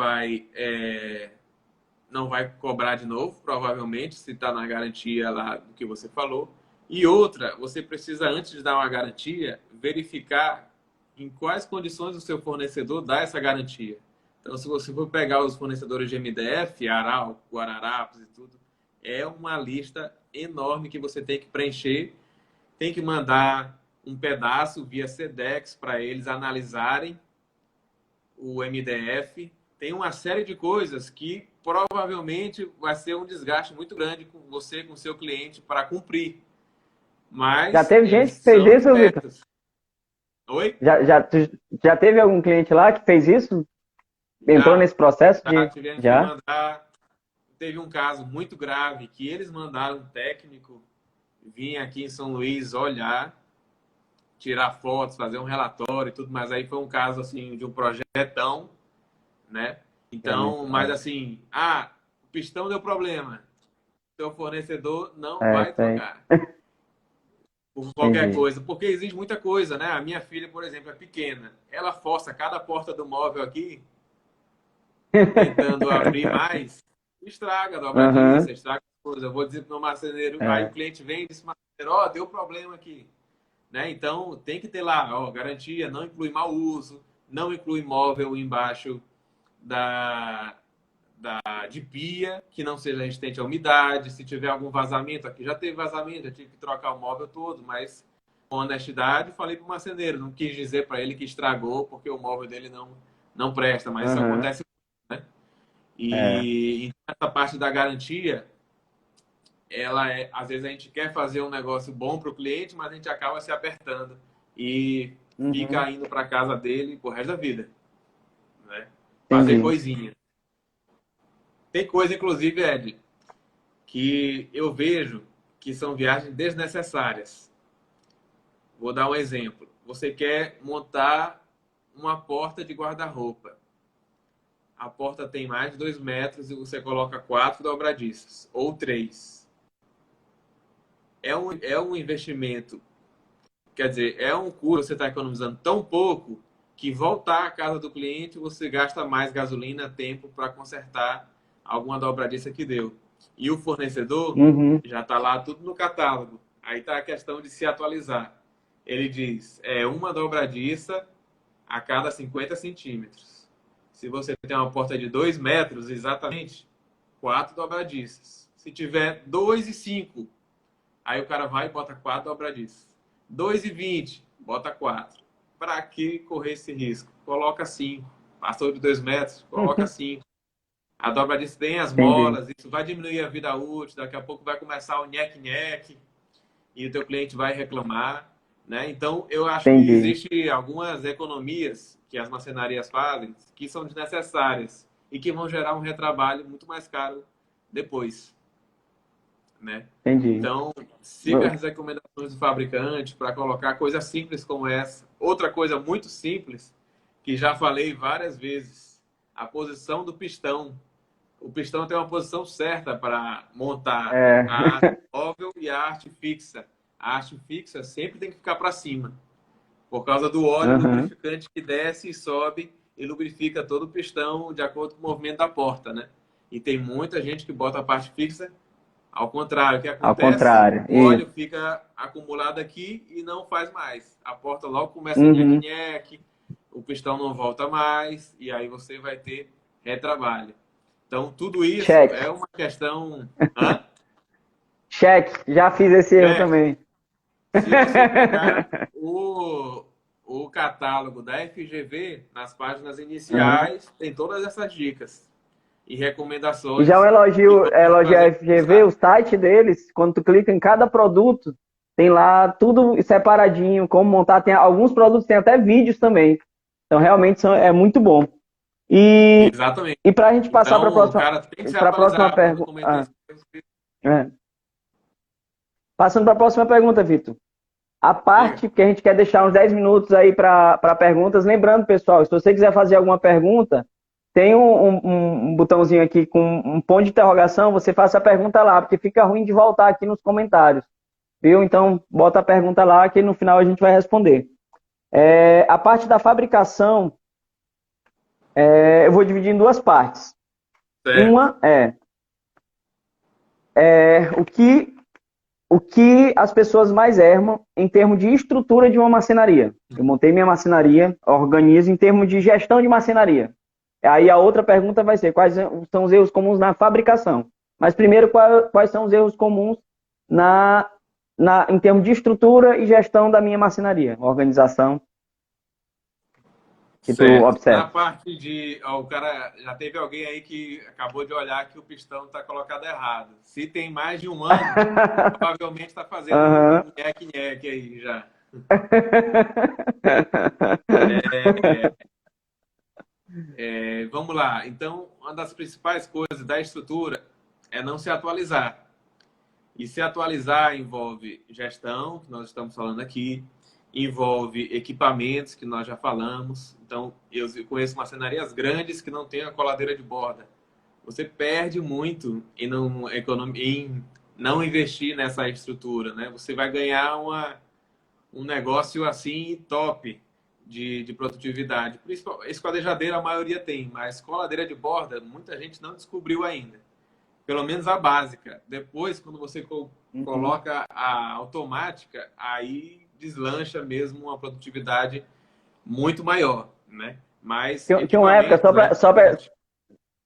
não vai cobrar de novo, provavelmente, se está na garantia lá do que você falou. E outra, você precisa, antes de dar uma garantia, verificar em quais condições o seu fornecedor dá essa garantia. Então, se você for pegar os fornecedores de MDF, Aral, Guararapes e tudo, é uma lista enorme que você tem que preencher, tem que mandar um pedaço via SEDEX para eles analisarem o MDF. Tem uma série de coisas que provavelmente vai ser um desgaste muito grande com você, com o seu cliente, para cumprir. Já Mas teve eles gente que fez são isso, Vitor? espertos. Oi? Já teve algum cliente lá que fez isso? Entrou Já, nesse processo já de. tivemos que Já? mandar. Teve um caso muito grave que eles mandaram um técnico vir aqui em São Luís olhar, tirar fotos, fazer um relatório e tudo, mas aí foi um caso assim de um projetão, né? Então, mas assim, o pistão deu problema. Seu fornecedor não vai Tem. trocar por qualquer Entendi. coisa, porque existe muita coisa, né? A minha filha, por exemplo, é pequena. Ela força cada porta do móvel aqui, tentando abrir mais, estraga a Aham. dobradiça, estraga as coisas. Eu vou dizer para o meu marceneiro, aí o É. cliente vem e diz, marceneiro, deu problema aqui. Né? Então, tem que ter lá, garantia, não inclui mau uso, não inclui móvel embaixo da, de pia, que não seja resistente à umidade. Se tiver algum vazamento, aqui já teve vazamento, já tive que trocar o móvel todo, mas com honestidade, falei para o marceneiro, não quis dizer para ele que estragou porque o móvel dele não presta, mas isso Aham. acontece, né? É. E essa parte da garantia, às vezes a gente quer fazer um negócio bom para o cliente, mas a gente acaba se apertando e Uhum. fica indo para casa dele pro resto da vida, né? Fazer Entendi. coisinha. Tem coisa, inclusive, Ed, que eu vejo que são viagens desnecessárias. Vou dar um exemplo. Você quer montar uma porta de guarda-roupa. A porta tem mais de 2 metros e você coloca 4 dobradiças, ou 3. É um investimento, quer dizer, é um custo, você está economizando tão pouco que voltar à casa do cliente você gasta mais gasolina, tempo para consertar alguma dobradiça que deu. E o fornecedor Uhum. já está lá tudo no catálogo. Aí está a questão de se atualizar. Ele diz, é uma dobradiça a cada 50 centímetros. Se você tem uma porta de 2 metros, exatamente, 4 dobradiças. Se tiver 2,5, aí o cara vai e bota 4 dobradiças. 2,20, bota 4. Para que correr esse risco? Coloca 5. Passou de 2 metros, coloca 5. A dobradiça tem as Entendi, molas, isso vai diminuir a vida útil, daqui a pouco vai começar o nheque-nheque e o teu cliente vai reclamar, né? Então, eu acho que entendi, existe algumas economias que as marcenarias fazem que são desnecessárias e que vão gerar um retrabalho muito mais caro depois, né? entendi. Então, siga as recomendações do fabricante para colocar coisas simples como essa. Outra coisa muito simples, que já falei várias vezes, a posição do pistão. O pistão tem uma posição certa para montar É, a arte móvel e a arte fixa. A arte fixa sempre tem que ficar para cima, por causa do óleo uhum. lubrificante que desce e sobe e lubrifica todo o pistão de acordo com o movimento da porta, né? E tem muita gente que bota a parte fixa ao contrário. O que Ao acontece? contrário, O óleo isso. fica acumulado aqui e não faz mais. A porta logo começa a Uhum. nheque-nheque, o pistão não volta mais e aí você vai ter retrabalho. Então, tudo isso Cheque, é uma questão. Hã? cheque, já fiz esse erro Cheque. também. Se você pegar o catálogo da FGV, nas páginas Uhum. iniciais, tem todas essas dicas e E já um recomendações que elogio, vão te elogio a fazer FGV, usar. o site deles, quando tu clica em cada produto, tem lá tudo separadinho, como montar. Tem, alguns produtos têm até vídeos também. Então, realmente é muito bom. E, Exatamente. e para a gente passar Então, o cara tem que se para a próxima atualizar para não pergunta. cometer esse erro. Passando para a próxima pergunta, Vitor. A Diga. parte que a gente quer deixar uns 10 minutos aí para perguntas. Lembrando, pessoal, se você quiser fazer alguma pergunta, tem um botãozinho aqui com um ponto de interrogação, você faça a pergunta lá, porque fica ruim de voltar aqui nos comentários. Viu? Então, bota a pergunta lá que no final a gente vai responder. A parte da fabricação, eu vou dividir em duas partes. Certo. Uma o que as pessoas mais erram em termos de estrutura de uma marcenaria. Eu montei minha marcenaria, organizo em termos de gestão de marcenaria. Aí a outra pergunta vai ser quais são os erros comuns na fabricação. Mas primeiro, quais são os erros comuns em termos de estrutura e gestão da minha marcenaria, organização que tu Certo. Na observa. parte de. Ó, o cara já teve alguém aí que acabou de olhar que o pistão está colocado errado. Se tem mais de um ano, provavelmente está fazendo Aham. um nheque-nheque aí já. Vamos lá. Então, uma das principais coisas da estrutura é não se atualizar. E se atualizar envolve gestão, que nós estamos falando aqui, envolve equipamentos, que nós já falamos. Então, eu conheço marcenarias grandes que não têm a coladeira de borda. Você perde muito em não investir nessa estrutura, né? Você vai ganhar um negócio assim top de produtividade. Esquadrejadeira a maioria tem, mas coladeira de borda muita gente não descobriu ainda. Pelo menos a básica. Depois, quando você Uhum. coloca a automática, aí deslancha mesmo uma produtividade muito maior, né? Mas Tinha uma época, equipamentos é importante.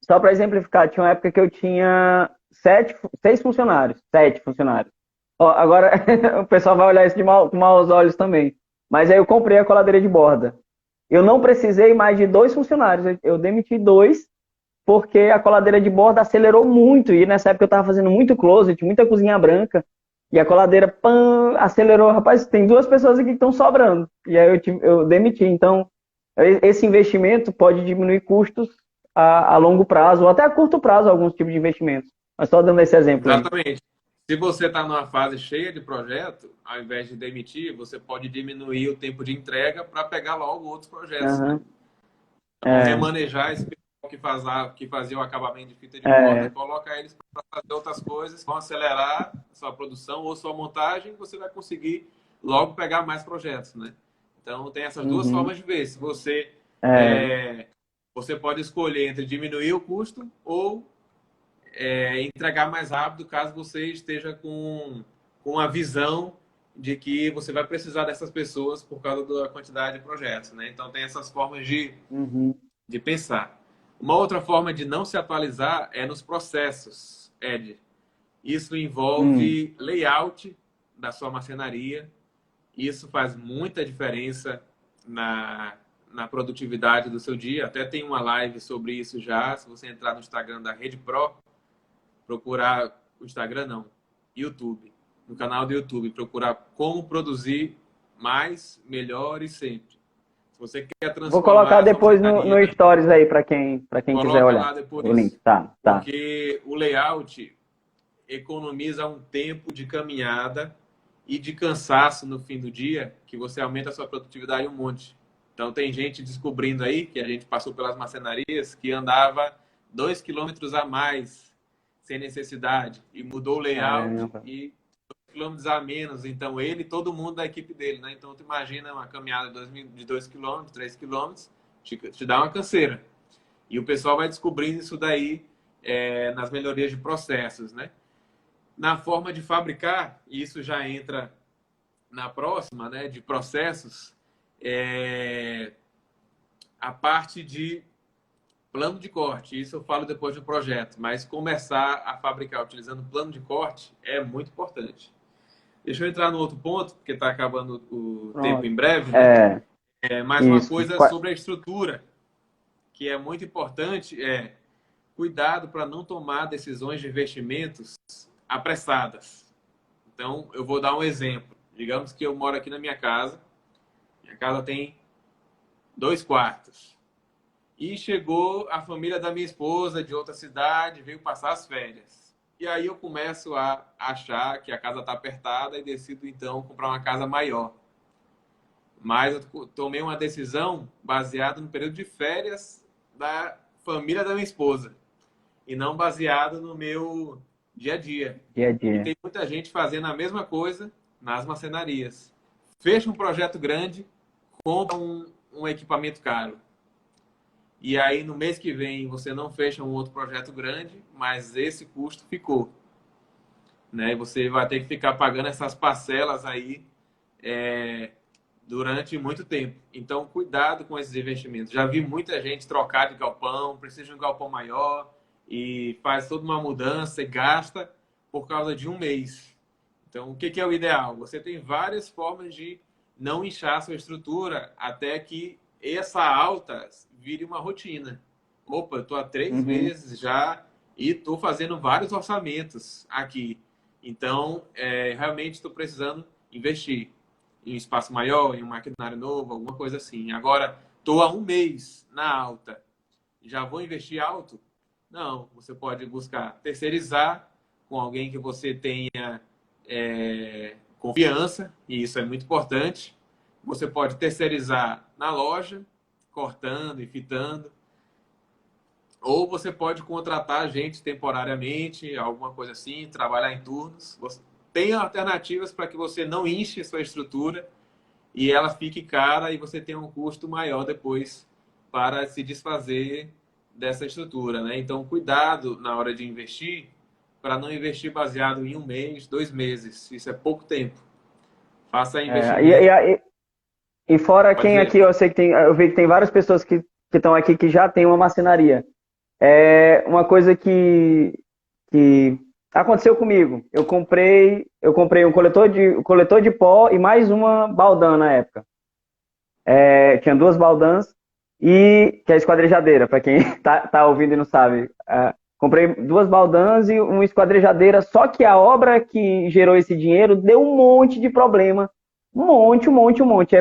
só para exemplificar, tinha uma época que eu tinha 6 funcionários, 7 funcionários. Ó, agora o pessoal vai olhar isso com maus olhos também. Mas aí eu comprei a coladeira de borda. Eu não precisei mais de 2 funcionários. Eu demiti 2 porque a coladeira de borda acelerou muito. E nessa época eu estava fazendo muito closet, muita cozinha branca. E a coladeira pam, acelerou. Rapaz, tem 2 pessoas aqui que estão sobrando. E aí eu demiti. Então, esse investimento pode diminuir custos a longo prazo, ou até a curto prazo, alguns tipos de investimentos. Mas só dando esse exemplo aí. Exatamente. Se você está numa fase cheia de projeto, ao invés de demitir, você pode diminuir o tempo de entrega para pegar logo outros projetos, né? Uhum. Então, remanejar esse pessoal que fazia o acabamento de fita de corda, coloca eles para fazer outras coisas, vão acelerar sua produção ou sua montagem, e você vai conseguir logo pegar mais projetos, né? Então, tem essas duas formas de ver. Se você, você pode escolher entre diminuir o custo ou entregar mais rápido, caso você esteja com a visão de que você vai precisar dessas pessoas por causa da quantidade de projetos, né? Então, tem essas formas de pensar. Uma outra forma de não se atualizar é nos processos, Ed. Isso envolve layout da sua marcenaria. Isso faz muita diferença na produtividade do seu dia. Até tem uma live sobre isso já. Se você entrar no Instagram da Rede Pro, procurar o Instagram, não, YouTube. No canal do YouTube, procurar como produzir mais, melhor e sempre. Se você quer transformar... Vou colocar depois no Stories aí, para quem quiser olhar. Lá depois, o link. Tá. Porque o layout economiza um tempo de caminhada e de cansaço no fim do dia, que você aumenta a sua produtividade um monte. Então, tem gente descobrindo aí, que a gente passou pelas marcenarias, que andava 2 quilômetros a mais sem necessidade, e mudou o layout e 2 quilômetros a menos. Então, ele e todo mundo da equipe dele, né? Então, tu imagina uma caminhada de 2 quilômetros, 3 quilômetros, te dá uma canseira. E o pessoal vai descobrindo isso daí nas melhorias de processos, né? Na forma de fabricar, e isso já entra na próxima, né, de processos, a parte de plano de corte. Isso eu falo depois do projeto, mas começar a fabricar utilizando plano de corte é muito importante. Deixa eu entrar no outro ponto, porque está acabando o tempo em breve. Né? Mais uma coisa sobre a estrutura, que é muito importante, cuidado para não tomar decisões de investimentos apressadas. Então, eu vou dar um exemplo. Digamos que eu moro aqui na minha casa. Minha casa tem 2 quartos. E chegou a família da minha esposa de outra cidade, veio passar as férias. E aí eu começo a achar que a casa está apertada e decido, então, comprar uma casa maior. Mas eu tomei uma decisão baseada no período de férias da família da minha esposa. E não baseado no meu dia a dia. E tem muita gente fazendo a mesma coisa nas marcenarias. Fecha um projeto grande, compra um equipamento caro. E aí, no mês que vem, você não fecha um outro projeto grande, mas esse custo ficou. Né? E você vai ter que ficar pagando essas parcelas aí durante muito tempo. Então, cuidado com esses investimentos. Já vi muita gente trocar de galpão, precisa de um galpão maior, e faz toda uma mudança e gasta por causa de um mês. Então, o que é o ideal? Você tem várias formas de não inchar a sua estrutura até que essa alta vire uma rotina. Opa, eu estou há 3 meses já e estou fazendo vários orçamentos aqui. Então, realmente estou precisando investir em um espaço maior, em um maquinário novo, alguma coisa assim. Agora, estou há 1 mês na alta. Já vou investir alto? Não, você pode buscar terceirizar com alguém que você tenha confiança, e isso é muito importante. Você pode terceirizar na loja, cortando e fitando. Ou você pode contratar gente temporariamente, alguma coisa assim, trabalhar em turnos. Tem alternativas para que você não enche sua estrutura e ela fique cara e você tenha um custo maior depois para se desfazer dessa estrutura, né? Então, cuidado na hora de investir para não investir baseado em 1 mês, 2 meses. Isso é pouco tempo. Faça investimento. E fora quem aqui, eu vi que tem várias pessoas que estão aqui que já tem uma marcenaria. Uma coisa que aconteceu comigo. Eu comprei um coletor de pó e mais uma baldã na época. Tinha 2 baldãs que é a esquadrejadeira, para quem tá ouvindo e não sabe. Comprei 2 baldãs e uma esquadrejadeira, só que a obra que gerou esse dinheiro deu um monte de problema. Um monte.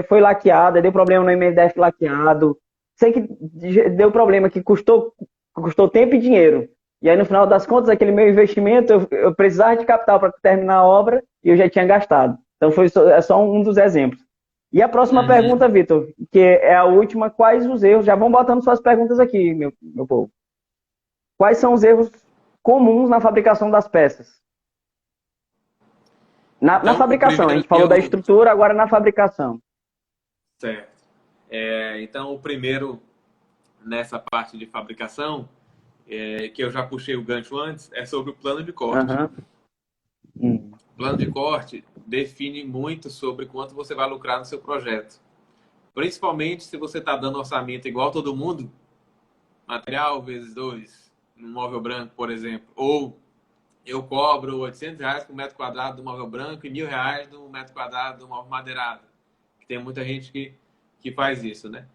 Foi laqueada, deu problema no MDF laqueado. Sei que deu problema, que custou custou tempo e dinheiro. E aí, no final das contas, aquele meu investimento, eu precisava de capital para terminar a obra e eu já tinha gastado. Então, é só um dos exemplos. E a próxima pergunta, Vitor, que é a última, quais os erros? Já vão botando suas perguntas aqui, meu povo. Quais são os erros comuns na fabricação das peças? Na Então, o fabricação, a primeiro gente falou da erro. estrutura, agora na fabricação. Certo. Então, o primeiro nessa parte de fabricação, que eu já puxei o gancho antes, é sobre o plano de corte. Uhum. O plano de corte define muito sobre quanto você vai lucrar no seu projeto. Principalmente se você está dando orçamento igual a todo mundo, material vezes 2, no móvel branco, por exemplo. Ou eu cobro R$ 800 por metro quadrado do móvel branco e R$ 1.000 do metro quadrado do móvel madeirado. Tem muita gente que faz isso, né?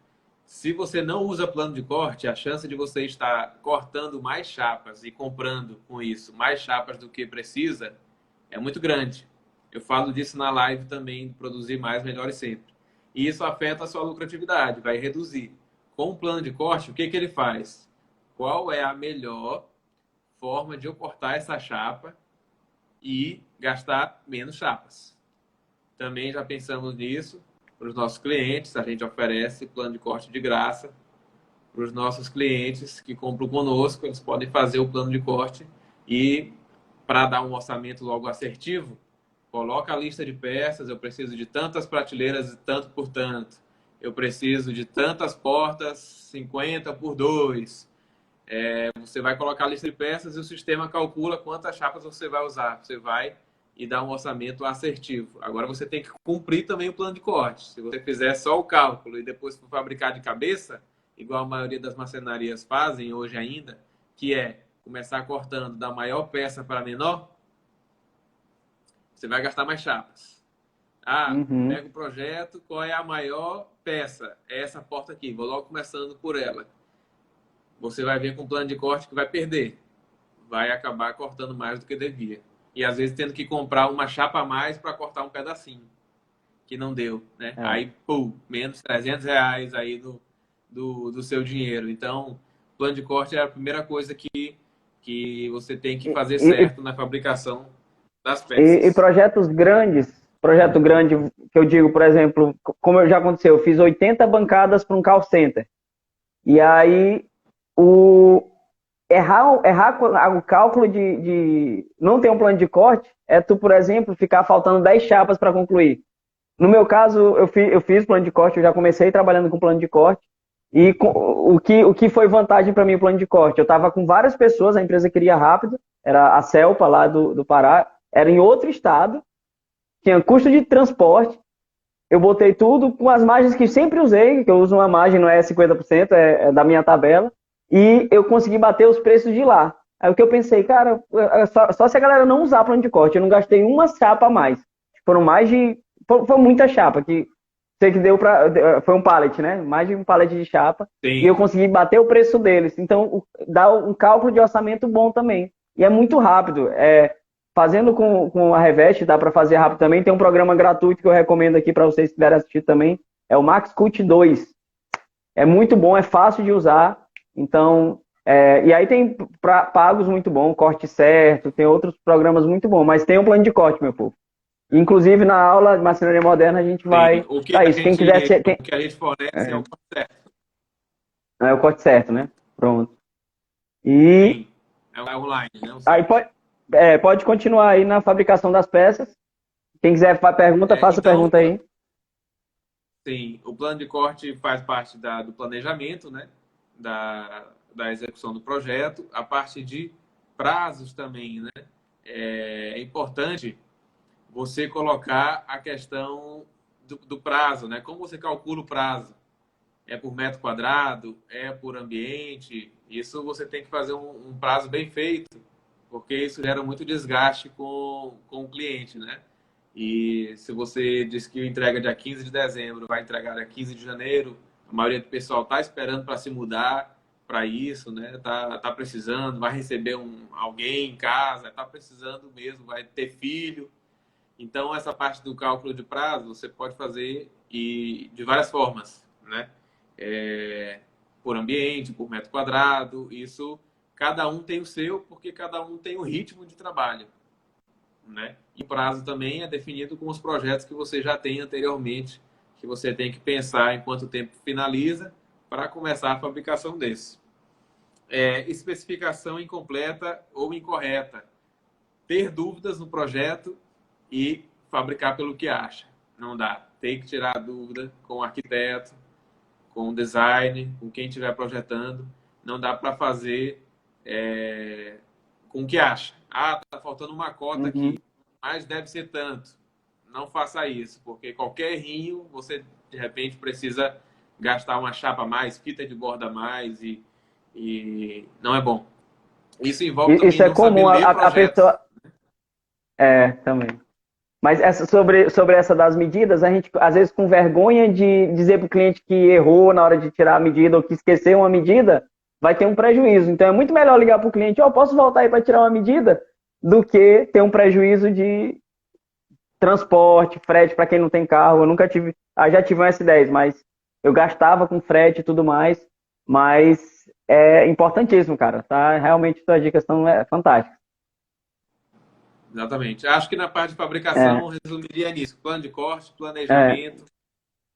Se você não usa plano de corte, a chance de você estar cortando mais chapas e comprando com isso mais chapas do que precisa é muito grande. Eu falo disso na live também, produzir mais, melhor e sempre. E isso afeta a sua lucratividade, vai reduzir. Com o plano de corte, o que ele faz? Qual é a melhor forma de eu cortar essa chapa e gastar menos chapas? Também já pensamos nisso para os nossos clientes. A gente oferece plano de corte de graça para os nossos clientes que compram conosco. Eles podem fazer o plano de corte e, para dar um orçamento logo assertivo, coloca a lista de peças. Eu preciso de tantas prateleiras, tanto por tanto. Eu preciso de tantas portas, 50 por 2. Você vai colocar a lista de peças e o sistema calcula quantas chapas você vai usar. Você vai e dar um orçamento assertivo. Agora você tem que cumprir também o plano de corte. Se você fizer só o cálculo e depois for fabricar de cabeça, igual a maioria das marcenarias fazem hoje ainda, que é começar cortando da maior peça para a menor, você vai gastar mais chapas. Pega o projeto, qual é a maior peça? É essa porta aqui, vou logo começando por ela. Você vai ver com o plano de corte que vai perder. Vai acabar cortando mais do que devia. E às vezes tendo que comprar uma chapa a mais para cortar um pedacinho, que não deu, né? Aí, pum, menos R$ 300 aí do seu dinheiro. Então, plano de corte é a primeira coisa que você tem que fazer certo na fabricação das peças. E projeto grande, que eu digo, por exemplo, como já aconteceu, eu fiz 80 bancadas para um call center. E aí, errar o cálculo de não ter um plano de corte é tu, por exemplo, ficar faltando 10 chapas para concluir. No meu caso, eu fiz plano de corte, eu já comecei trabalhando com plano de corte. E o que foi vantagem para mim o plano de corte? Eu estava com várias pessoas, a empresa queria rápido, era a Celpa lá do Pará, era em outro estado, tinha custo de transporte. Eu botei tudo com as margens que sempre usei, que eu uso uma margem, não é 50%, é da minha tabela, e eu consegui bater os preços de lá. Aí o que eu pensei, cara, só se a galera não usar plano de corte, eu não gastei uma chapa a mais. Foram mais de. Foi muita chapa, que sei que deu para. Foi um pallet, né? Mais de um pallet de chapa. Sim. E eu consegui bater o preço deles. Então, dá um cálculo de orçamento bom também. E é muito rápido. Fazendo com a Revest, dá para fazer rápido também. Tem um programa gratuito que eu recomendo aqui para vocês que quiserem assistir também. É o MaxCut 2. É muito bom, é fácil de usar. Então, e aí tem pagos muito bom, corte certo, tem outros programas muito bons, mas tem um plano de corte, meu povo. Inclusive, na aula de marcenaria moderna, a gente vai. O que a gente fornece é o corte certo. É o corte certo, né? Pronto. E. Sim, é online, né? Aí pode continuar aí na fabricação das peças. Quem quiser fazer pergunta, faça pergunta aí. Sim, o plano de corte faz parte do planejamento, né? Da execução do projeto. A parte de prazos também, né? É importante você colocar a questão do prazo, né? Como você calcula o prazo? É por metro quadrado? É por ambiente? Isso você tem que fazer um prazo bem feito, porque isso gera muito desgaste com o cliente, né? E se você diz que entrega dia 15 de dezembro, vai entregar dia 15 de janeiro, a maioria do pessoal está esperando para se mudar para isso, né? Tá precisando, vai receber alguém em casa, está precisando mesmo, vai ter filho. Então, essa parte do cálculo de prazo você pode fazer de várias formas, né? por ambiente, por metro quadrado. Isso, cada um tem o seu, porque cada um tem o ritmo de trabalho, né? E o prazo também é definido com os projetos que você já tem anteriormente, que você tem que pensar em quanto tempo finaliza para começar a fabricação desse. Especificação incompleta ou incorreta. Ter dúvidas no projeto e fabricar pelo que acha. Não dá. Tem que tirar a dúvida com o arquiteto, com o design, com quem estiver projetando. Não dá para fazer com o que acha. Ah, tá faltando uma cota aqui, mas deve ser tanto. Não faça isso, porque qualquer errinho você, de repente, precisa gastar uma chapa a mais, fita de borda a mais e não é bom. Isso envolve também Isso é não saber comum, ler a projetos. pessoa... também. Mas sobre essa das medidas, a gente, às vezes, com vergonha de dizer para o cliente que errou na hora de tirar a medida ou que esqueceu uma medida, vai ter um prejuízo. Então, é muito melhor ligar para o cliente, posso voltar aí para tirar uma medida, do que ter um prejuízo de transporte, frete para quem não tem carro. Eu nunca tive, já tive um S10, mas eu gastava com frete e tudo mais. Mas é importantíssimo, cara. Tá? Realmente, suas dicas são fantásticas. Exatamente. Acho que na parte de É, fabricação resumiria nisso. Plano de corte, é, planejamento,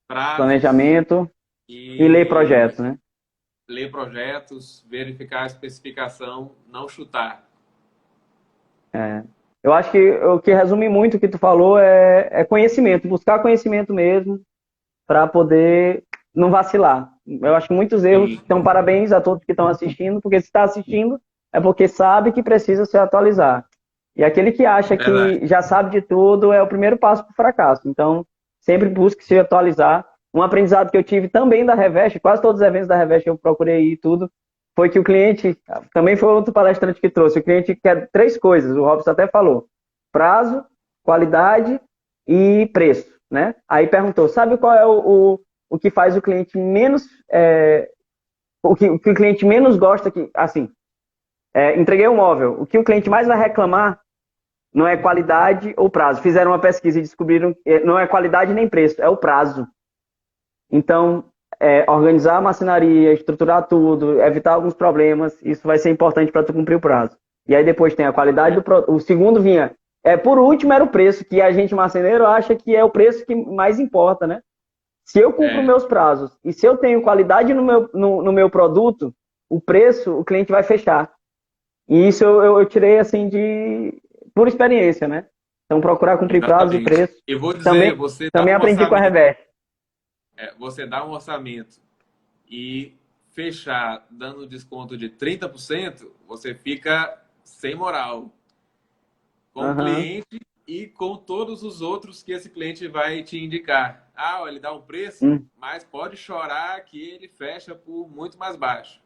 prazos planejamento e ler e projetos, né? ler projetos, verificar a especificação, não chutar. Eu acho que o que resume muito o que tu falou é conhecimento, buscar conhecimento mesmo para poder não vacilar. Eu acho que muitos erros, Sim, então parabéns a todos que estão assistindo, porque se está assistindo é porque sabe que precisa se atualizar. E aquele que acha verdade. que já sabe de tudo é o primeiro passo para o fracasso. Então, sempre busque se atualizar. Um aprendizado que eu tive também da Revest, quase todos os eventos da Revest eu procurei ir e tudo, foi que o cliente, também foi outro palestrante que trouxe, o cliente quer três coisas, o Robson até falou: prazo, qualidade e preço, né? Aí perguntou, sabe qual é o que faz o cliente menos, o que o cliente menos gosta, que, assim, entreguei um móvel, o que o cliente mais vai reclamar não é qualidade ou prazo. Fizeram uma pesquisa e descobriram que não é qualidade nem preço, é o prazo. Então, organizar a marcenaria, estruturar tudo, evitar alguns problemas, isso vai ser importante para tu cumprir o prazo. E aí depois tem a qualidade do produto. O segundo vinha. Por último era o preço, que a gente marceneiro acha que é o preço que mais importa, né? Se eu cumpro É, meus prazos e se eu tenho qualidade no meu produto, o preço o cliente vai fechar. E isso eu tirei assim por experiência, né? Então procurar cumprir prazos e exatamente. preço. Eu vou dizer, Também, você dá também um aprendi com a orçamento, Revest. você dá um orçamento e fechar dando desconto de 30%, você fica sem moral com o Aham. cliente e com todos os outros que esse cliente vai te indicar. Ah, ele dá um preço, Hum. mas pode chorar que ele fecha por muito mais baixo.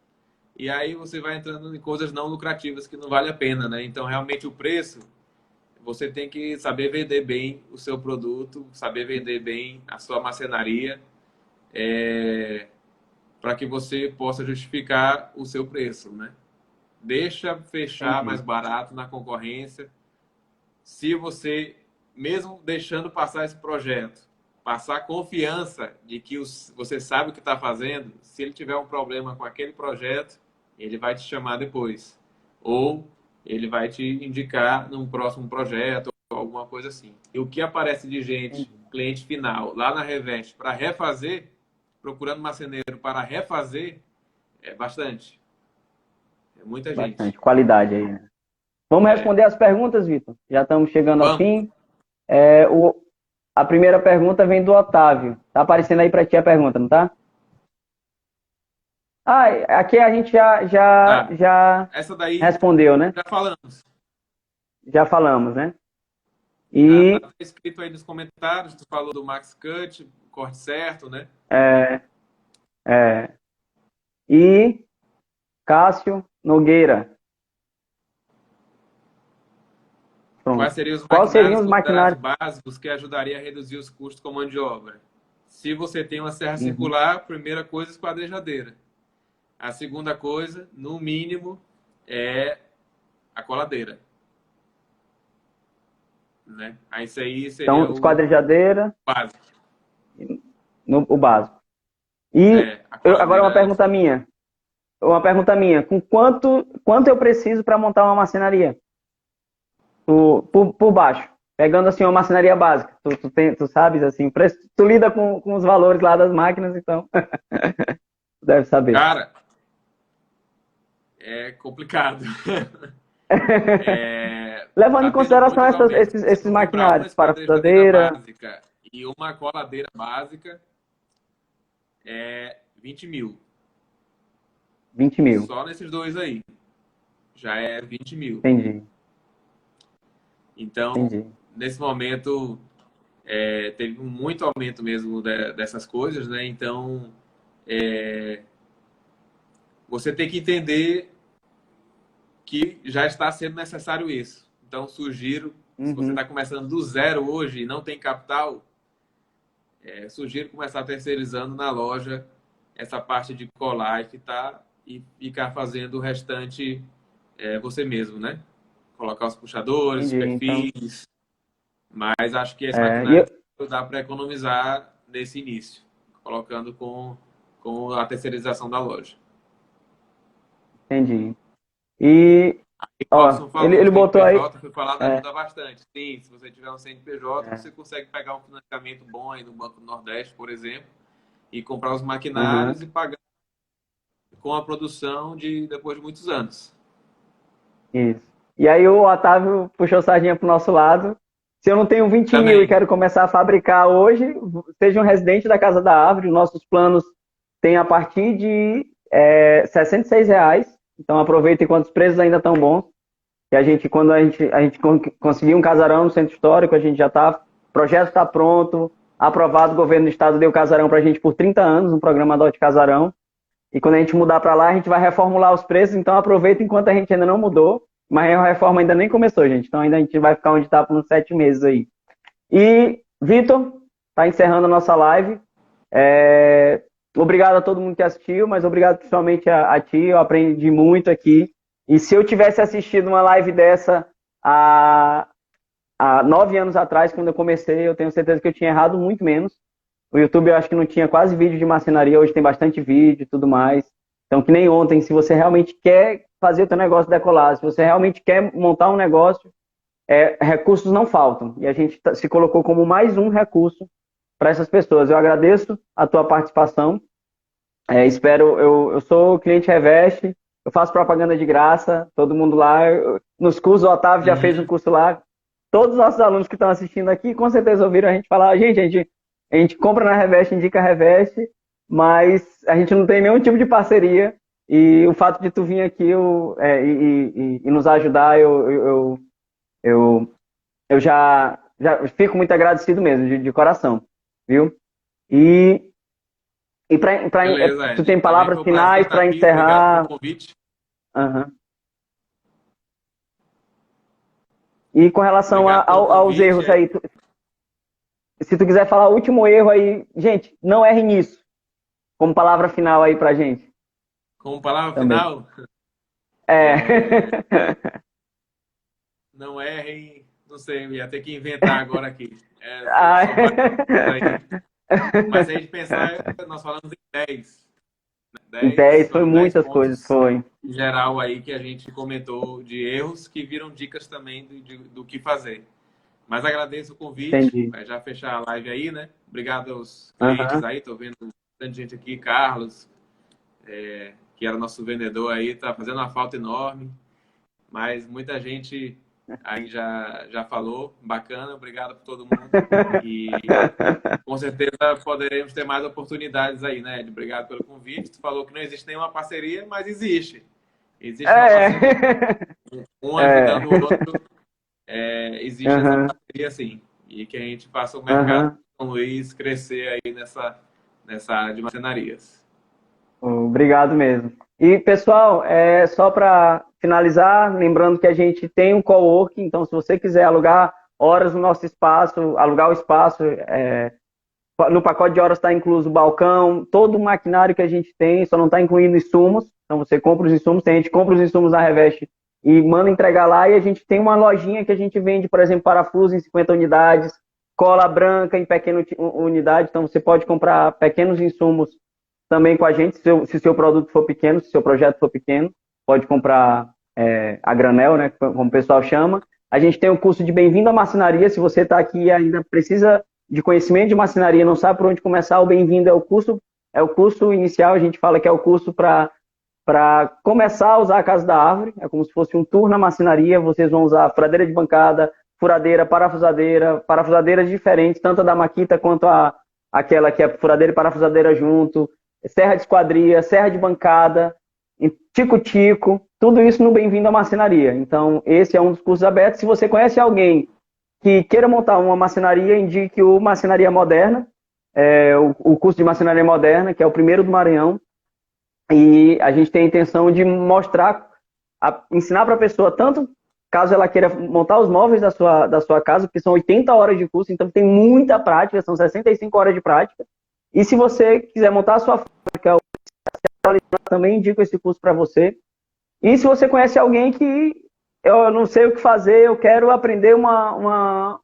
E aí você vai entrando em coisas não lucrativas que não vale a pena, né? Então, realmente, o preço, você tem que saber vender bem o seu produto, saber vender bem a sua marcenaria, para que você possa justificar o seu preço, né? Deixa fechar mais Entendi. barato na concorrência. Se você, mesmo deixando passar esse projeto, passar confiança de que você sabe o que está fazendo, se ele tiver um problema com aquele projeto, ele vai te chamar depois. Ou ele vai te indicar num próximo projeto ou alguma coisa assim. E o que aparece de gente, Entendi. cliente final, lá na Revest, para refazer, procurando marceneiro para refazer, é bastante. É muita gente. Bastante qualidade aí, né? Vamos É. responder as perguntas, Vitor? Já estamos chegando ao Vamos. fim. A primeira pergunta vem do Otávio. Tá aparecendo aí para ti a pergunta, não tá? Ah, aqui a gente Tá. já Essa daí respondeu, né? já falamos. Já falamos, né? Tá E escrito aí nos comentários, tu falou do Max Cut, corte certo, né? é, é, e Cássio Nogueira. Quais Pronto. seriam os Quais seriam maquinários os considerados maquinários? básicos que ajudariam a reduzir os custos com mão de obra? Se você tem uma serra Uhum. circular, primeira coisa, esquadrejadeira. A segunda coisa, no mínimo, é a coladeira, né? Aí isso aí seria Então, o esquadrejadeira, básico. o básico. E A agora uma coladeira pergunta minha. uma pergunta minha, com quanto eu preciso para montar uma marcenaria? Por baixo. Pegando assim uma marcenaria básica. Tu sabes assim, tu lida com os valores lá das máquinas, então tu deve saber. Cara, é complicado. Levando em Depende consideração muito do aumento. Se esses tu comprar uma maquinários, esquadrejadeira parafusadeira, básica e uma coladeira básica, é 20 mil. 20 mil. Só nesses dois aí. Já é 20 mil. Entendi, Então, entendi. nesse momento, teve muito aumento mesmo dessas coisas, né? Então, você tem que entender que já está sendo necessário isso. Então, sugiro, se você Uhum, está começando do zero hoje e não tem capital, sugiro começar terceirizando na loja essa parte de colar e ficar fazendo o restante você mesmo, né? Colocar os puxadores, os entendi. Então, perfis, mas acho que esse é, e maquinário dá para economizar nesse início, colocando com a terceirização da loja. entendi. E, E ó, Robson falou, ele botou aí. CNPJ foi falado É, ajuda bastante. Sim, se você tiver um CNPJ, é, você consegue pegar um financiamento bom aí no Banco do Nordeste, por exemplo, e comprar os aham, maquinários e pagar com a produção depois de muitos anos. isso. E aí o Otávio puxou sardinha pro nosso lado. Se eu não tenho 20 mil e Também. quero começar a fabricar hoje, seja um residente da Casa da Árvore, nossos planos têm a partir de R$ 66. Então aproveita enquanto os preços ainda estão bons. Que quando a gente conseguir um casarão no centro histórico, a gente já está, o projeto está pronto, aprovado, o governo do estado deu casarão para a gente por 30 anos, um programa Adote Casarão. E quando a gente mudar para lá, a gente vai reformular os preços, então aproveita enquanto a gente ainda não mudou, mas a reforma ainda nem começou, gente. Então ainda a gente vai ficar onde está por uns 7 meses aí. E, Vitor, está encerrando a nossa live. Obrigado a todo mundo que assistiu, mas obrigado principalmente a ti, eu aprendi muito aqui. E se eu tivesse assistido uma live dessa há, há 9 anos atrás, quando eu comecei, eu tenho certeza que eu tinha errado muito menos. O YouTube eu acho que não tinha quase vídeo de marcenaria, hoje tem bastante vídeo e tudo mais. Então, que nem ontem, se você realmente quer fazer o teu negócio decolar, se você realmente quer montar um negócio, recursos não faltam. E a gente se colocou como mais um recurso para essas pessoas. Eu agradeço a tua participação. Eu sou cliente Reveste, eu faço propaganda de graça, todo mundo lá. Nos cursos, o Otávio já fez um Uhum. curso lá. Todos os nossos alunos que estão assistindo aqui, com certeza ouviram a gente falar, a gente compra na Reveste, indica a Reveste, mas a gente não tem nenhum tipo de parceria. E o fato de tu vir aqui e nos ajudar, eu, eu já fico muito agradecido mesmo, de coração, viu? E, Beleza, tu Ed. tem Também palavras foi um prazer finais estar para aqui. Obrigado pelo encerrar? convite. Aham. E com relação Obrigado pelo aos convite, erros Ed. aí, se tu quiser falar o último erro aí, gente, não erre nisso, como palavra final aí pra gente Como palavra também. final, É. é, não errem, não sei, eu ia ter que inventar agora aqui. Ah, São vários aí. Mas se a gente pensar, nós falamos em 10. em 10 10 foi foram 10 muitas coisas, pontos foi. em geral aí que a gente comentou de erros que viram dicas também do que fazer. Mas agradeço o convite, Entendi. vai já fechar a live aí, né? Obrigado aos clientes Aham. aí, tô vendo bastante gente aqui, Carlos, que era nosso vendedor aí, tá fazendo uma falta enorme, mas muita gente aí já falou, bacana, obrigado por todo mundo e com certeza poderemos ter mais oportunidades aí, né, Ed? Obrigado pelo convite. Tu falou que não existe nenhuma parceria, mas existe. Existe uma parceria. É. Um ajudando o É. outro, existe essa Aham. parceria sim. E que a gente faça o mercado de Aham. São Luís crescer aí nessa área de marcenarias. Obrigado mesmo. E, pessoal, só para finalizar, lembrando que a gente tem um coworking, então se você quiser alugar horas no nosso espaço, alugar o espaço, no pacote de horas está incluso o balcão, todo o maquinário que a gente tem, só não está incluindo insumos. Então você compra os insumos, a gente compra os insumos na Reveste e manda entregar lá. E a gente tem uma lojinha que a gente vende, por exemplo, parafuso em 50 unidades, cola branca em pequena unidade. Então você pode comprar pequenos insumos também com a gente, se o seu produto for pequeno, se o seu projeto for pequeno, pode comprar a granel, né, como o pessoal chama. A gente tem o curso de Bem-vindo à Marcenaria. Se você está aqui e ainda precisa de conhecimento de marcenaria, não sabe por onde começar, o Bem-vindo é o curso inicial. A gente fala que é o curso para começar a usar a Casa da Árvore. É como se fosse um tour na marcenaria. Vocês vão usar furadeira de bancada, furadeira, parafusadeiras diferentes, tanto a da Makita quanto aquela que é furadeira e parafusadeira junto, serra de esquadria, serra de bancada, tico-tico, tudo isso no Bem-vindo à Marcenaria. Então, esse é um dos cursos abertos. Se você conhece alguém que queira montar uma marcenaria, indique o Marcenaria Moderna, o curso de Marcenaria Moderna, que é o primeiro do Maranhão, e a gente tem a intenção de mostrar, ensinar para a pessoa, tanto caso ela queira montar os móveis da sua casa, que são 80 horas de curso, então tem muita prática, são 65 horas de prática. E se você quiser montar a sua fábrica, também indico esse curso para você. E se você conhece alguém que eu não sei o que fazer, eu quero aprender uma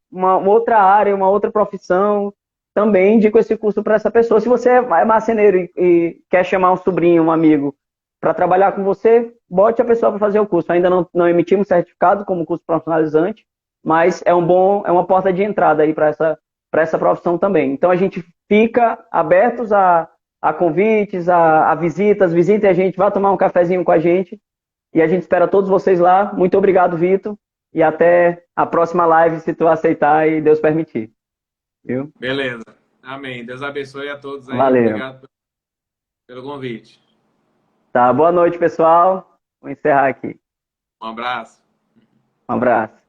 outra área, uma outra profissão, também indico esse curso para essa pessoa. Se você é marceneiro e quer chamar um sobrinho, um amigo, para trabalhar com você, bote a pessoa para fazer o curso. Ainda não emitimos certificado como curso profissionalizante, mas é uma porta de entrada aí para essa profissão também. Então a gente fica abertos a convites, a visitas, visitem a gente, vá tomar um cafezinho com a gente, e a gente espera todos vocês lá. Muito obrigado, Vitor, e até a próxima live, se tu aceitar e Deus permitir. Viu? Beleza. Amém. Deus abençoe a todos aí. Valeu. Obrigado pelo convite. Tá, boa noite, pessoal. Vou encerrar aqui. Um abraço. Um abraço.